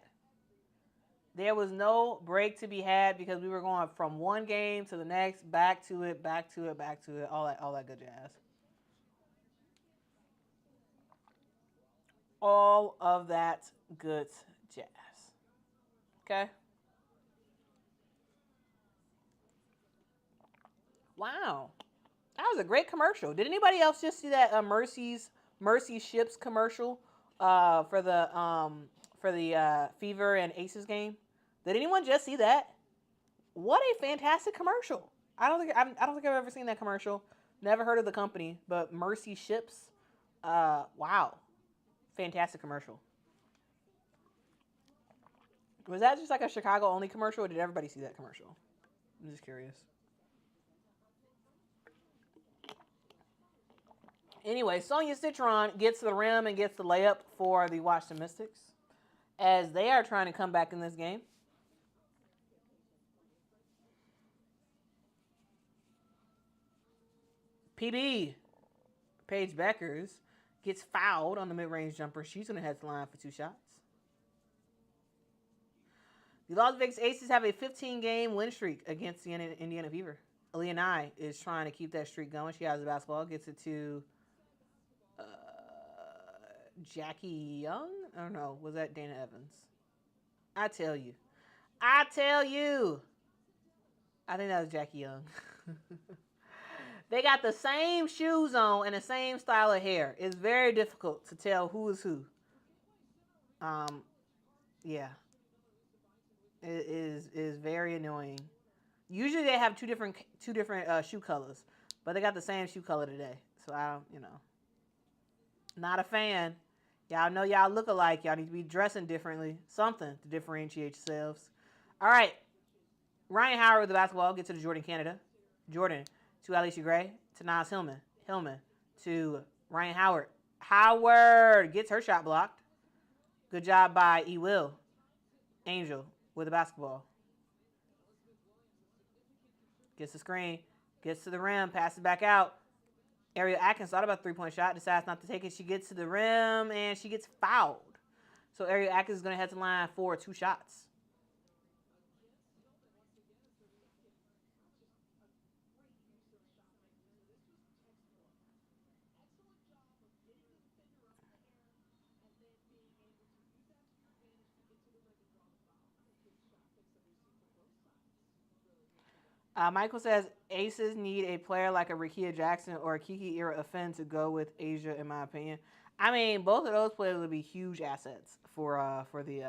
There was no break to be had because we were going from one game to the next, back to it, back to it, back to it, all that good jazz. All of that good jazz. Okay? Wow. That was a great commercial. Did anybody else just see that Mercy Ships commercial for the Fever and Aces game? Did anyone just see that? What a fantastic commercial! I don't think I've ever seen that commercial. Never heard of the company, but Mercy Ships. Wow, fantastic commercial. Was that just like a Chicago only commercial, or did everybody see that commercial? I'm just curious. Anyway, Sonia Citron gets to the rim and gets the layup for the Washington Mystics as they are trying to come back in this game. PB, Paige Beckers, gets fouled on the mid-range jumper. She's going to head to the line for 2 shots. The Las Vegas Aces have a 15-game win streak against the Indiana Fever. Aaliyah Nye is trying to keep that streak going. She has the basketball, gets it to Jackie Young? I don't know. Was that Dana Evans? I tell you. I think that was Jackie Young. They got the same shoes on and the same style of hair. It's very difficult to tell who is who. Yeah. It is very annoying. Usually they have two different shoe colors, but they got the same shoe color today. So not a fan. Y'all know y'all look alike. Y'all need to be dressing differently. Something to differentiate yourselves. All right. Ryan Howard with the basketball gets to the Jordan Canada. Jordan to Alicia Gray to Niles Hillman. Hillman to Ryan Howard. Howard gets her shot blocked. Good job by E. Will. Angel with the basketball. Gets the screen. Gets to the rim. Passes back out. Ariel Atkins thought about a 3-point shot. Decides not to take it. She gets to the rim and she gets fouled. So Ariel Atkins is going to head to the line for 2 shots. Michael says Aces need a player like a Rickea Jackson or a Kiki Era Offend to go with Asia, in my opinion. I mean, both of those players would be huge assets for the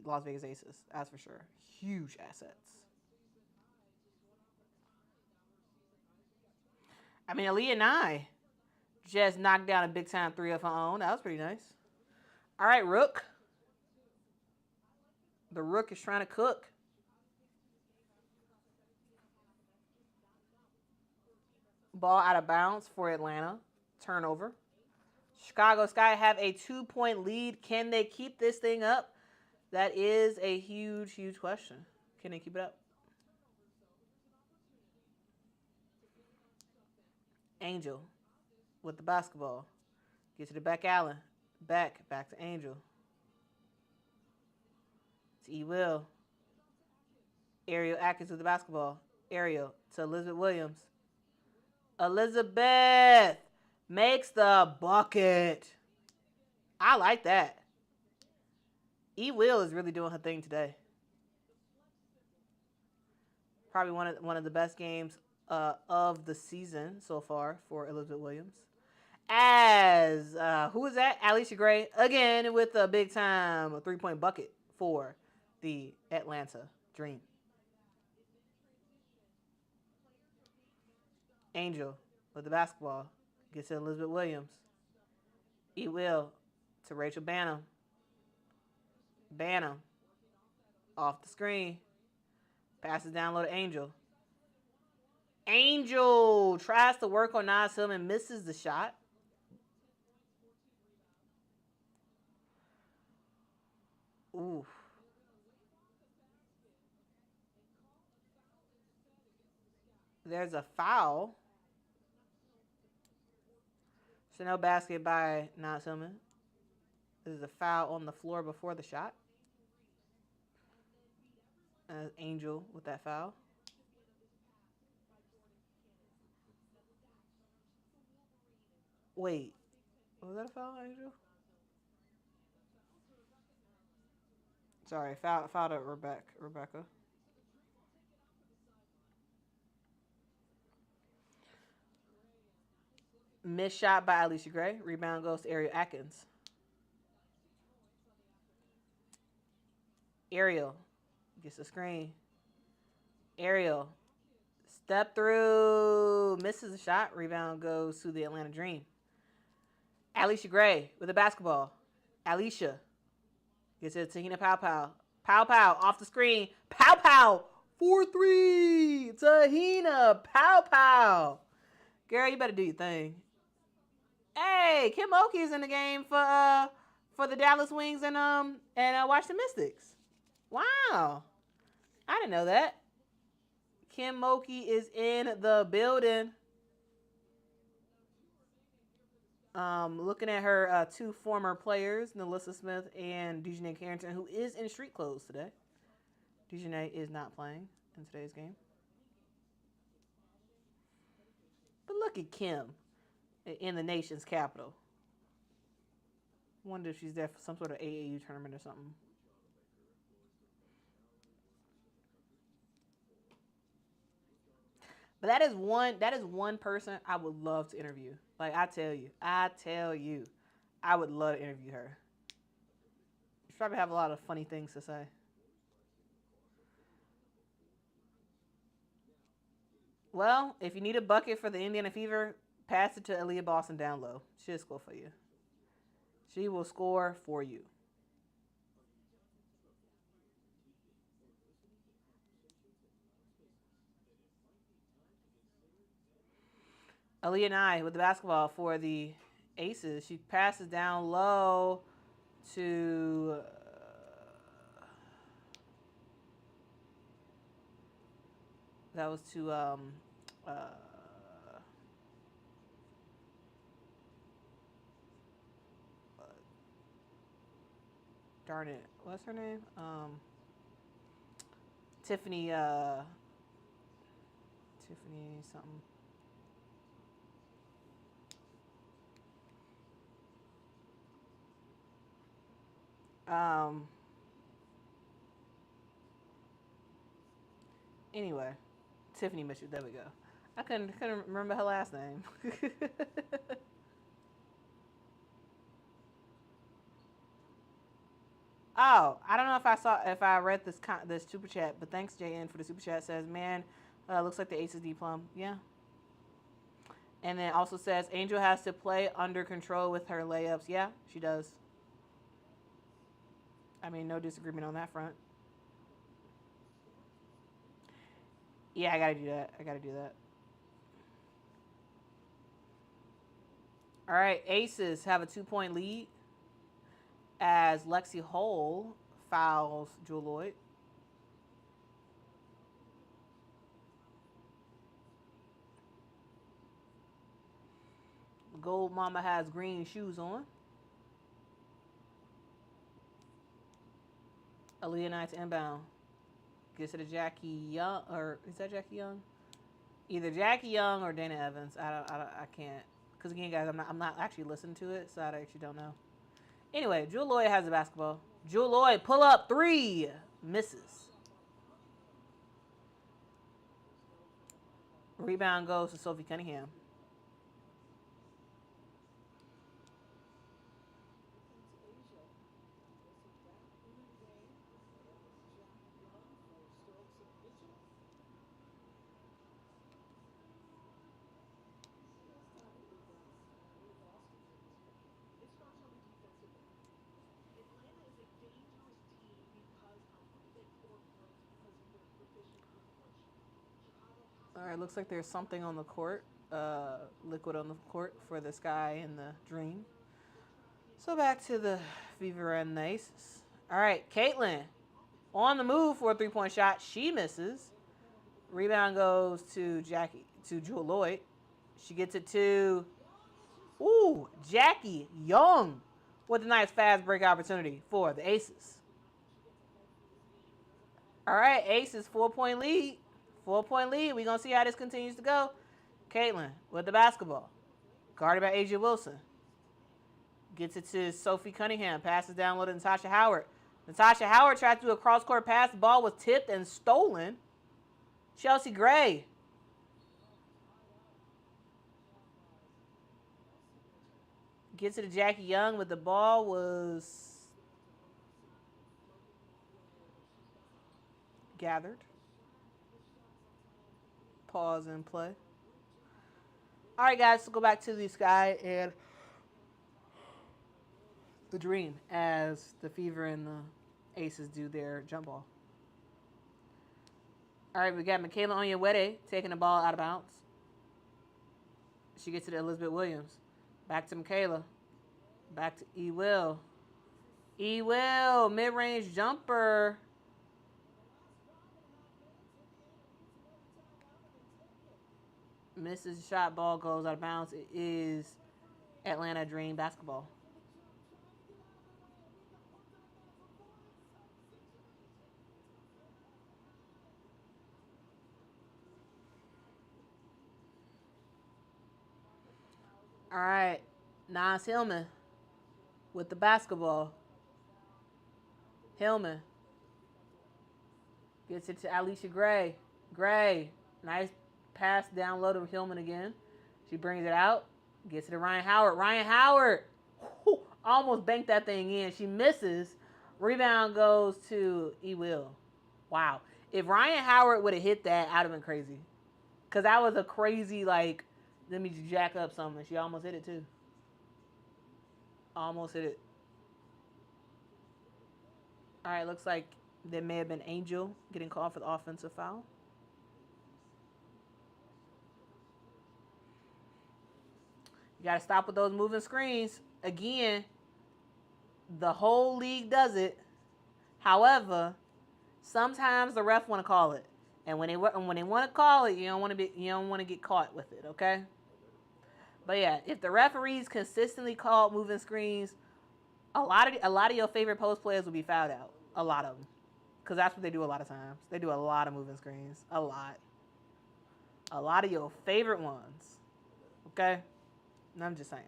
Las Vegas Aces. That's for sure. Huge assets. I mean, Aaliyah Nye just knocked down a big time 3 of her own. That was pretty nice. All right, Rook. The Rook is trying to cook. Ball out of bounds for Atlanta. Turnover. Chicago Sky have a 2-point lead. Can they keep this thing up? That is a huge, huge question. Can they keep it up? Angel with the basketball. Get to the back Allen. Back to Angel. To E. Will. Ariel Atkins with the basketball. Ariel to Elizabeth Williams. Elizabeth makes the bucket. I like that. E Will is really doing her thing today. Probably one of the best games of the season so far for Elizabeth Williams. As who is that? Alicia Gray again with a big time 3-point bucket for the Atlanta Dream. Angel with the basketball gets to Elizabeth Williams. E Will to Rachel Banham. Banham off the screen. Passes down low to Angel. Angel tries to work on Nas Hill and misses the shot. Oof. There's a foul. Chanel basket by Nas Hillman. There's a foul on the floor before the shot. Angel with that foul. Wait, was that a foul, Angel? Sorry, foul to Rebecca. Missed shot by Alicia Gray. Rebound goes to Ariel Atkins. Ariel gets the screen. Ariel step through, misses the shot. Rebound goes to the Atlanta Dream. Alicia Gray with the basketball. Alicia gets it to Tahina Pow Pow. Pow Pow off the screen. Pow Pow 4-3. Tahina Pow Pow. Girl, you better do your thing. Hey, Kim Mulkey is in the game for the Dallas Wings and Washington Mystics. Wow, I didn't know that. Kim Mulkey is in the building. Looking at her two former players, Nalissa Smith and Dejanay Carrington, who is in street clothes today. Dejanay is not playing in today's game. But look at Kim in the nation's capital. Wonder if she's there for some sort of AAU tournament or something. But that is one person I would love to interview. Like I tell you, I would love to interview her. She probably have a lot of funny things to say. Well, if you need a bucket for the Indiana Fever, pass it to Aaliyah Boston down low. She'll score for you. She will score for you. Aaliyah Nye with the basketball for the Aces. She passes down low to that was to darn it, what's her name? Tiffany Tiffany something. Um anyway, Tiffany Mitchell, there we go. I couldn't remember her last name. Oh, I don't know if I read this super chat, but thanks JN for the super chat. Says, man, looks like the Aces D plum. Yeah. And then also says Angel has to play under control with her layups. Yeah, she does. I mean, no disagreement on that front. Yeah, I gotta do that. All right, Aces have a 2-point lead as Lexi Hole fouls Jewel Lloyd. Gold Mama has green shoes on. Aaliyah Knight's inbound. Gets it to Jackie Young, or is that Jackie Young? Either Jackie Young or Dana Evans. I can't. Because again, guys, I'm not actually listening to it, so I actually don't know. Anyway, Jewel Lloyd has the basketball. Jewel Lloyd, pull up 3. Misses. Rebound goes to Sophie Cunningham. All right, looks like there's something on the court, liquid on the court for the Sky and the Dream. So back to the Fever and the Aces. All right, Caitlin on the move for a 3-point shot. She misses. Rebound goes to Jewel Lloyd. She gets it to, Jackie Young with a nice fast break opportunity for the Aces. All right, Aces, 4-point lead. 4-point lead. We're going to see how this continues to go. Caitlin with the basketball. Guarded by Asia Wilson. Gets it to Sophie Cunningham. Passes down low to Natasha Howard. Natasha Howard tried to do a cross-court pass. The ball was tipped and stolen. Chelsea Gray. Gets it to Jackie Young, but the ball was gathered. Pause and play. All right, guys, so go back to the Sky and the Dream as the Fever and the Aces do their jump ball. All right, we got Michaela Onyewede taking the ball out of bounds. She gets it to Elizabeth Williams. Back to Michaela. Back to E-Will. E-Will, mid-range jumper. Misses the shot, ball goes out of bounds. It is Atlanta Dream basketball. All right, Nas Hillman with the basketball. Hillman gets it to Alicia Gray. Gray, nice pass down low to Hillman again. She brings it out, gets it to Ryan Howard. Ryan Howard almost banked that thing in. She misses. Rebound goes to E-Will. Wow. If Ryan Howard would have hit that, I'd have been crazy. Because that was a crazy, like, let me jack up something. She almost hit it, too. Almost hit it. All right, looks like there may have been Angel getting called for the offensive foul. You got to stop with those moving screens. Again, the whole league does it. However, sometimes the ref want to call it. And when they want to call it, you don't want to get caught with it, okay? But yeah, if the referees consistently call moving screens, a lot of your favorite post players will be fouled out. A lot of them, because that's what they do a lot of times. They do a lot of moving screens, a lot of your favorite ones. Okay, and I'm just saying.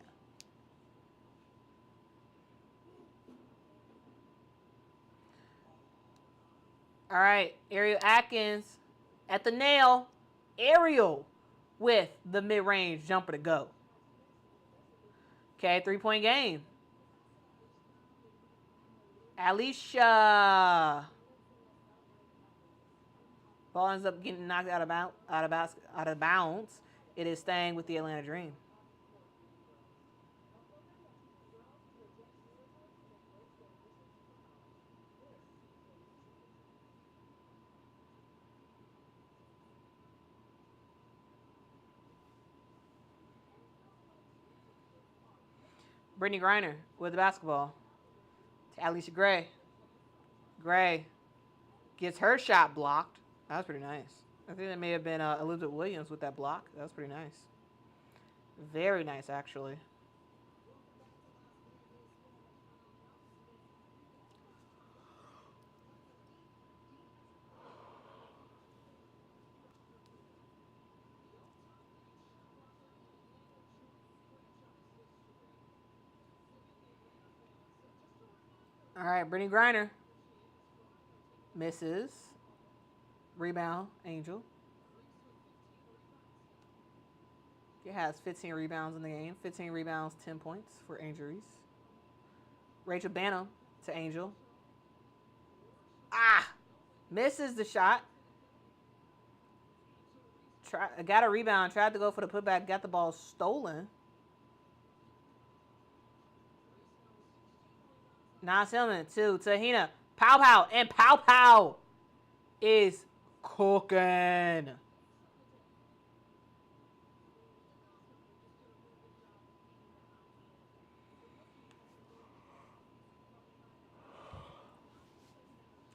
All right, Ariel Atkins at the nail. Ariel with the mid-range jumper to go. Okay, 3-point game. Alicia. Ball ends up getting knocked out of bounds. It is staying with the Atlanta Dream. Brittany Griner with the basketball to Alicia Gray. Gray gets her shot blocked. That was pretty nice. I think that may have been Elizabeth Williams with that block. That was pretty nice. Very nice, actually. All right, Brittany Griner misses. Rebound, Angel. She has 15 rebounds in the game. 15 rebounds, 10 points for Angel Reese. Rachel Banham to Angel. Misses the shot. Got a rebound. Tried to go for the putback. Got the ball stolen. Nas Hillman to Tahina. Pow pow. And pow pow is cooking.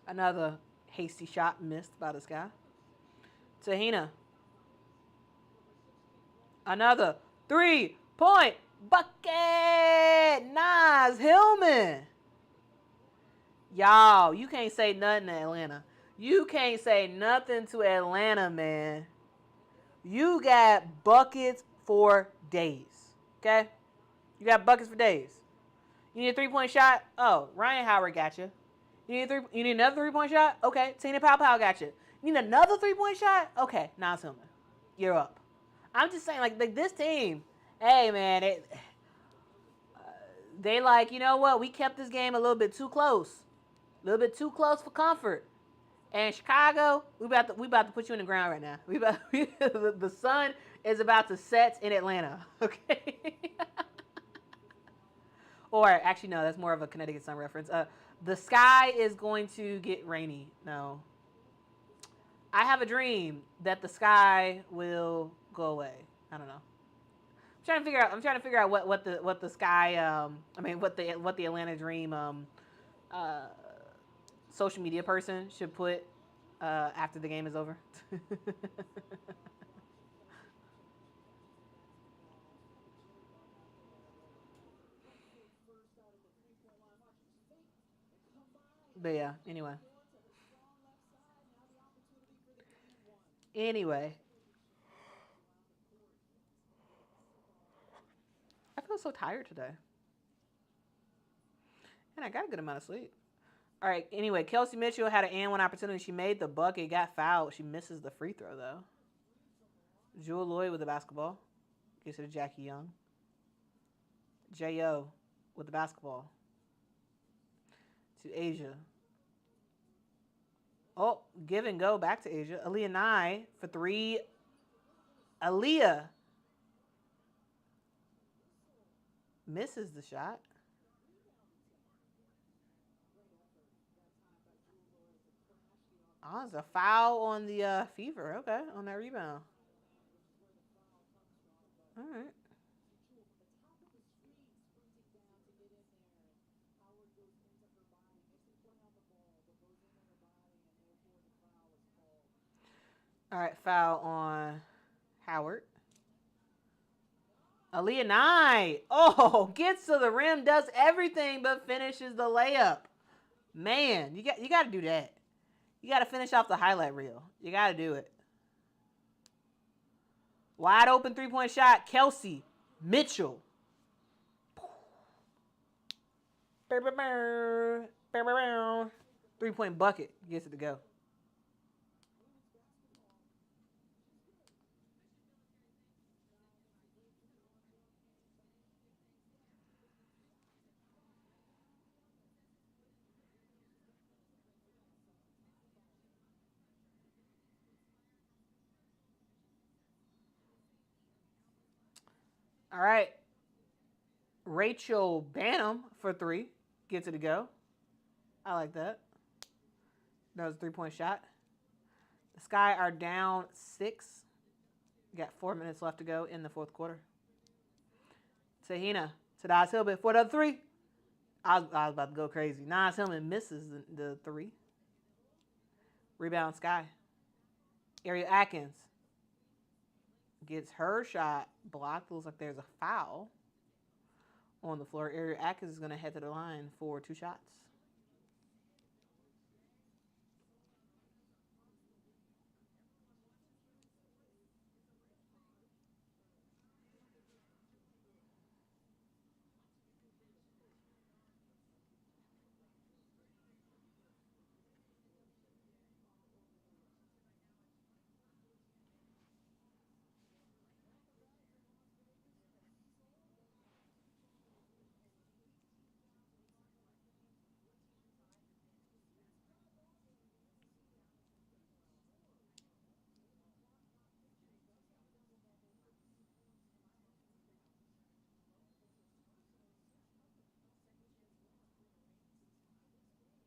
Another hasty shot missed by this guy. Tahina. Another 3-point bucket. Nas Hillman. Y'all, you can't say nothing to Atlanta. You can't say nothing to Atlanta, man. You got buckets for days. Okay? You got buckets for days. You need a 3-point shot? Oh, Ryan Howard got you. You need another 3-point shot? Okay. Tina Pow Pow got you. You need another 3-point shot? Okay. Nas Hillman. You're up. I'm just saying, like this team, hey, man, they like, you know what? We kept this game a little bit too close. A little bit too close for comfort. And Chicago, we about to put you in the ground right now. The sun is about to set in Atlanta. Okay. Or actually, no, that's more of a Connecticut sun reference. The sky is going to get rainy. No. I have a dream that the sky will go away. I don't know. I'm trying to figure out what the sky what the Atlanta Dream social media person should put after the game is over. But yeah, anyway. I feel so tired today. And I got a good amount of sleep. All right, anyway, Kelsey Mitchell had an and one opportunity. She made the bucket, got fouled. She misses the free throw, though. Jewel Lloyd with the basketball. Gives it to Jackie Young. J.O. with the basketball. To Asia. Oh, give and go back to Asia. Aaliyah Nye for 3. Aaliyah misses the shot. Oh, it's a foul on the Fever. Okay, on that rebound. All right. All right, foul on Howard. Aaliyah Nye. Oh, gets to the rim, does everything but finishes the layup. Man, you got to do that. You got to finish off the highlight reel. You got to do it. Wide open 3-point shot. Kelsey Mitchell. 3-point bucket. Gets it to go. All right. Rachel Banham for 3. Gets it to go. I like that. That was a 3-point shot. The Sky are down 6. Got 4 minutes left to go in the fourth quarter. Tahina to Nas Hillman for the 3. I was about to go crazy. Nas Hillman misses the 3. Rebound Sky. Ariel Atkins gets her shot blocked. Looks like there's a foul on the floor. Ariel Atkins is going to head to the line for 2 shots.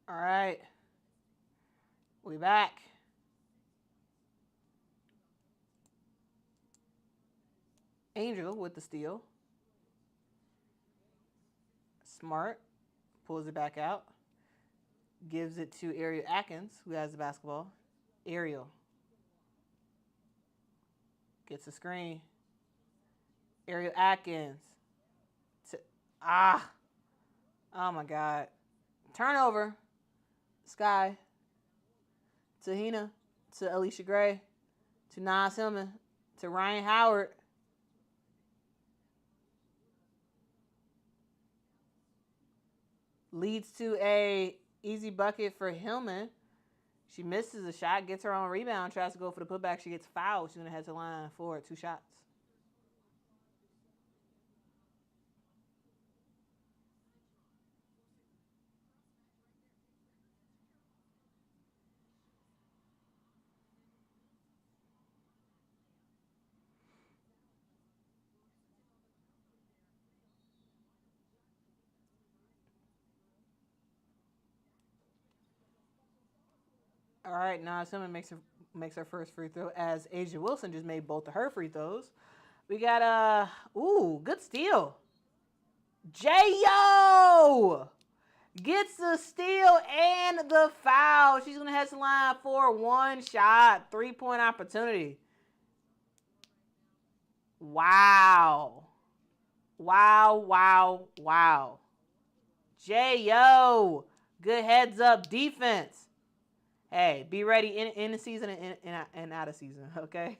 All right. We back. Angel with the steal. Smart. Pulls it back out. Gives it to Ariel Atkins, who has the basketball. Ariel gets the screen. Ariel Atkins. To, ah. Oh my God. Turnover. Sky. To Hina. To Alicia Gray. To Nas Hillman. To Ryan Howard. Leads to a easy bucket for Hillman. She misses a shot, gets her own rebound, tries to go for the putback. She gets fouled. She's going to head to the line for 2 shots. All right, now Hillman makes her first free throw as Asia Wilson just made both of her free throws. We got good steal. J.O. gets the steal and the foul. She's going to head to the line for 1 shot, 3-point opportunity. Wow. Wow. J.O. Good heads up defense. Hey, be ready in the season and out of season, okay?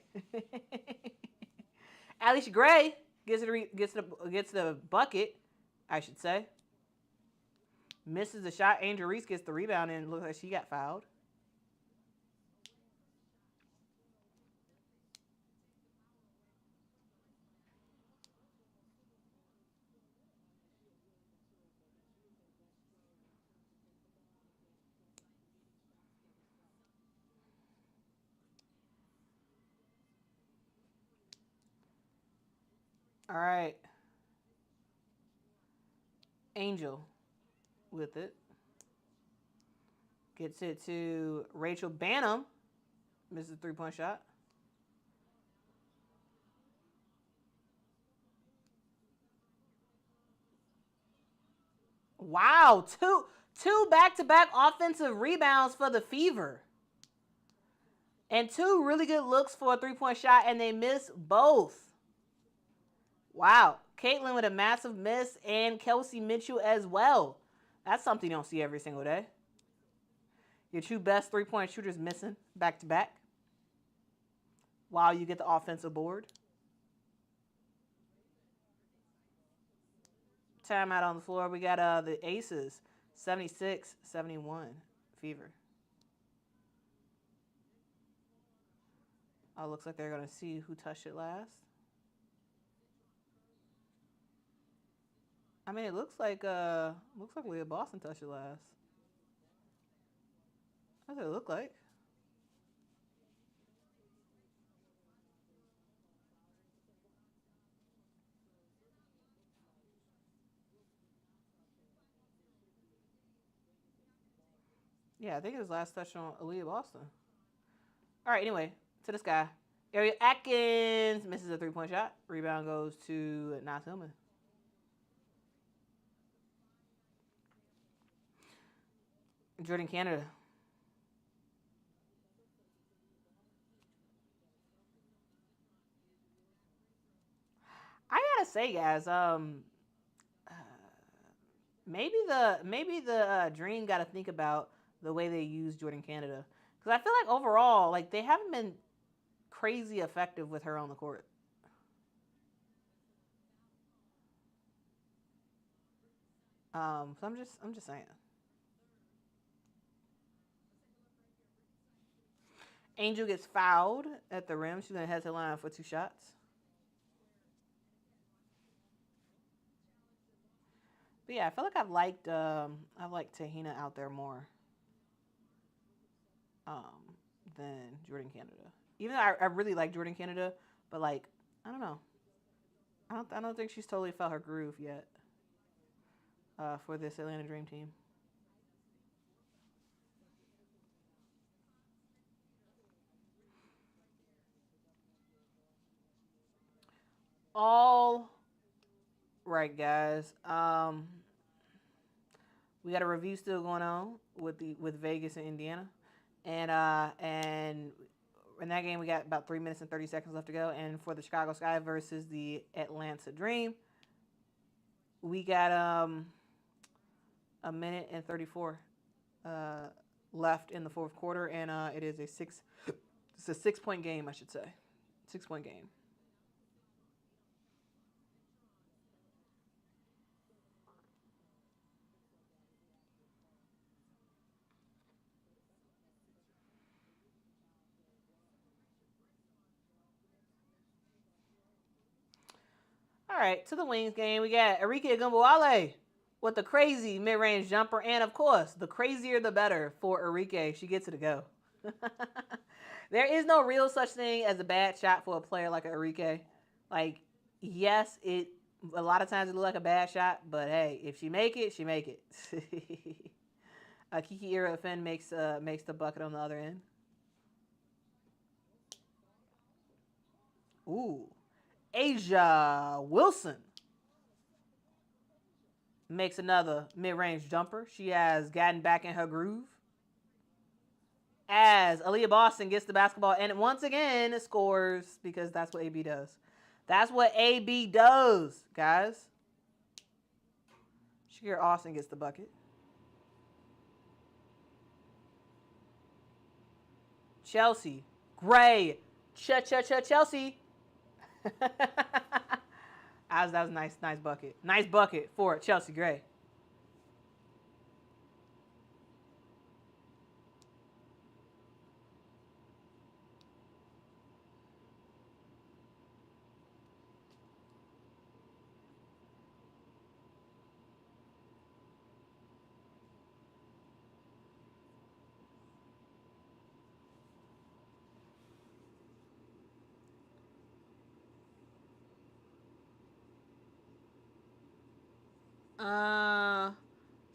Alicia Gray gets the bucket, I should say. Misses the shot. Angel Reese gets the rebound and looks like she got fouled. All right. Angel with it. Gets it to Rachel Banham. Misses a 3-point shot. Wow, two back-to-back offensive rebounds for the Fever. And 2 really good looks for a 3-point shot, and they miss both. Wow. Caitlin with a massive miss, and Kelsey Mitchell as well. That's something you don't see every single day. Your 2 best 3-point shooters missing back-to-back while you get the offensive board. Timeout on the floor. We got the Aces, 76-71, Fever. Looks like they're going to see who touched it last. I mean, it looks like Leah Boston touched it last. What does it look like? Yeah, I think it was last touch on Aaliyah Boston. All right, anyway, to this guy. Ariel Atkins misses a 3-point shot. Rebound goes to Nas Hillman. Jordan Canada. I gotta say, guys, maybe the Dream got to think about the way they use Jordan Canada, because I feel like overall, like, they haven't been crazy effective with her on the court. So I'm just saying. Angel gets fouled at the rim. She's gonna head to the line for 2 shots. But yeah, I feel like I've liked Tahina out there more um, than Jordan Canada. Even though I really like Jordan Canada, but like, I don't know. I don't think she's totally felt her groove yet for this Atlanta Dream team. All right, guys. We got a review still going on with Vegas and Indiana, and in that game we got about 3 minutes and 30 seconds left to go. And for the Chicago Sky versus the Atlanta Dream, we got a minute and 34 left in the fourth quarter, and it is it's a 6-point game, I should say, 6-point game. All right, to the Wings game, we got Arike Ogunbowale with the crazy mid-range jumper, and of course, the crazier the better for Arike. She gets it to go. There is no real such thing as a bad shot for a player like Arike. Like, yes, a lot of times it looks like a bad shot, but hey, if she make it, she make it. Kiki Ira-Finn makes the bucket on the other end. Ooh. Asia Wilson makes another mid-range jumper. She has gotten back in her groove. As Aaliyah Boston gets the basketball and once again scores, because that's what AB does. That's what AB does, guys. Shakira Austin gets the bucket. Chelsea. Gray. Chelsea. That was a nice bucket. Nice bucket for Chelsea Gray.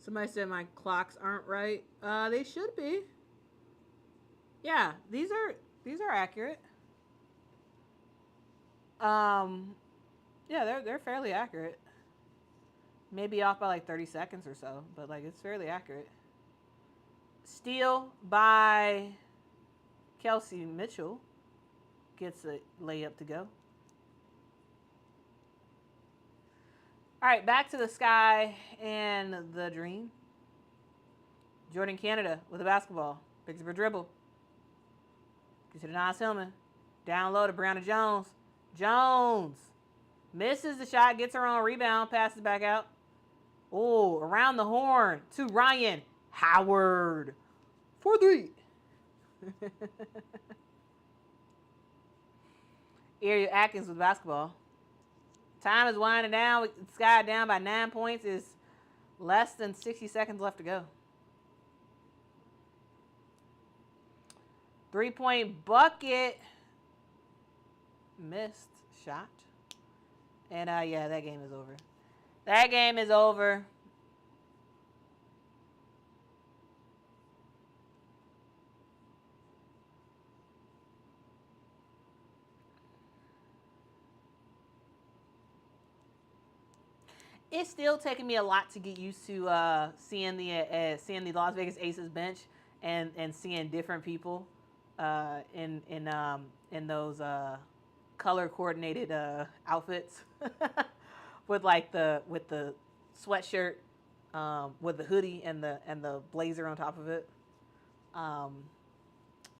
Somebody said my clocks aren't right. They should be. Yeah, these are accurate. Yeah, they're fairly accurate. Maybe off by like 30 seconds or so, but like it's fairly accurate. Steal by Kelsey Mitchell gets a layup to go. All right, back to the Sky and the Dream. Jordan Canada with a basketball. Picks up a dribble. Gets to the Nas Hillman. Down low to Brianna Jones. Jones misses the shot, gets her own rebound, passes back out. Oh, around the horn to Ryan Howard. 4-3. Ariel Atkins with basketball. Time is winding down. Sky down by 9 points. Is less than 60 seconds left to go. 3-point bucket. Missed shot. And yeah, that game is over. That game is over. It's still taking me a lot to get used to seeing the Las Vegas Aces bench and seeing different people in those color coordinated outfits with the sweatshirt with the hoodie and the blazer on top of it.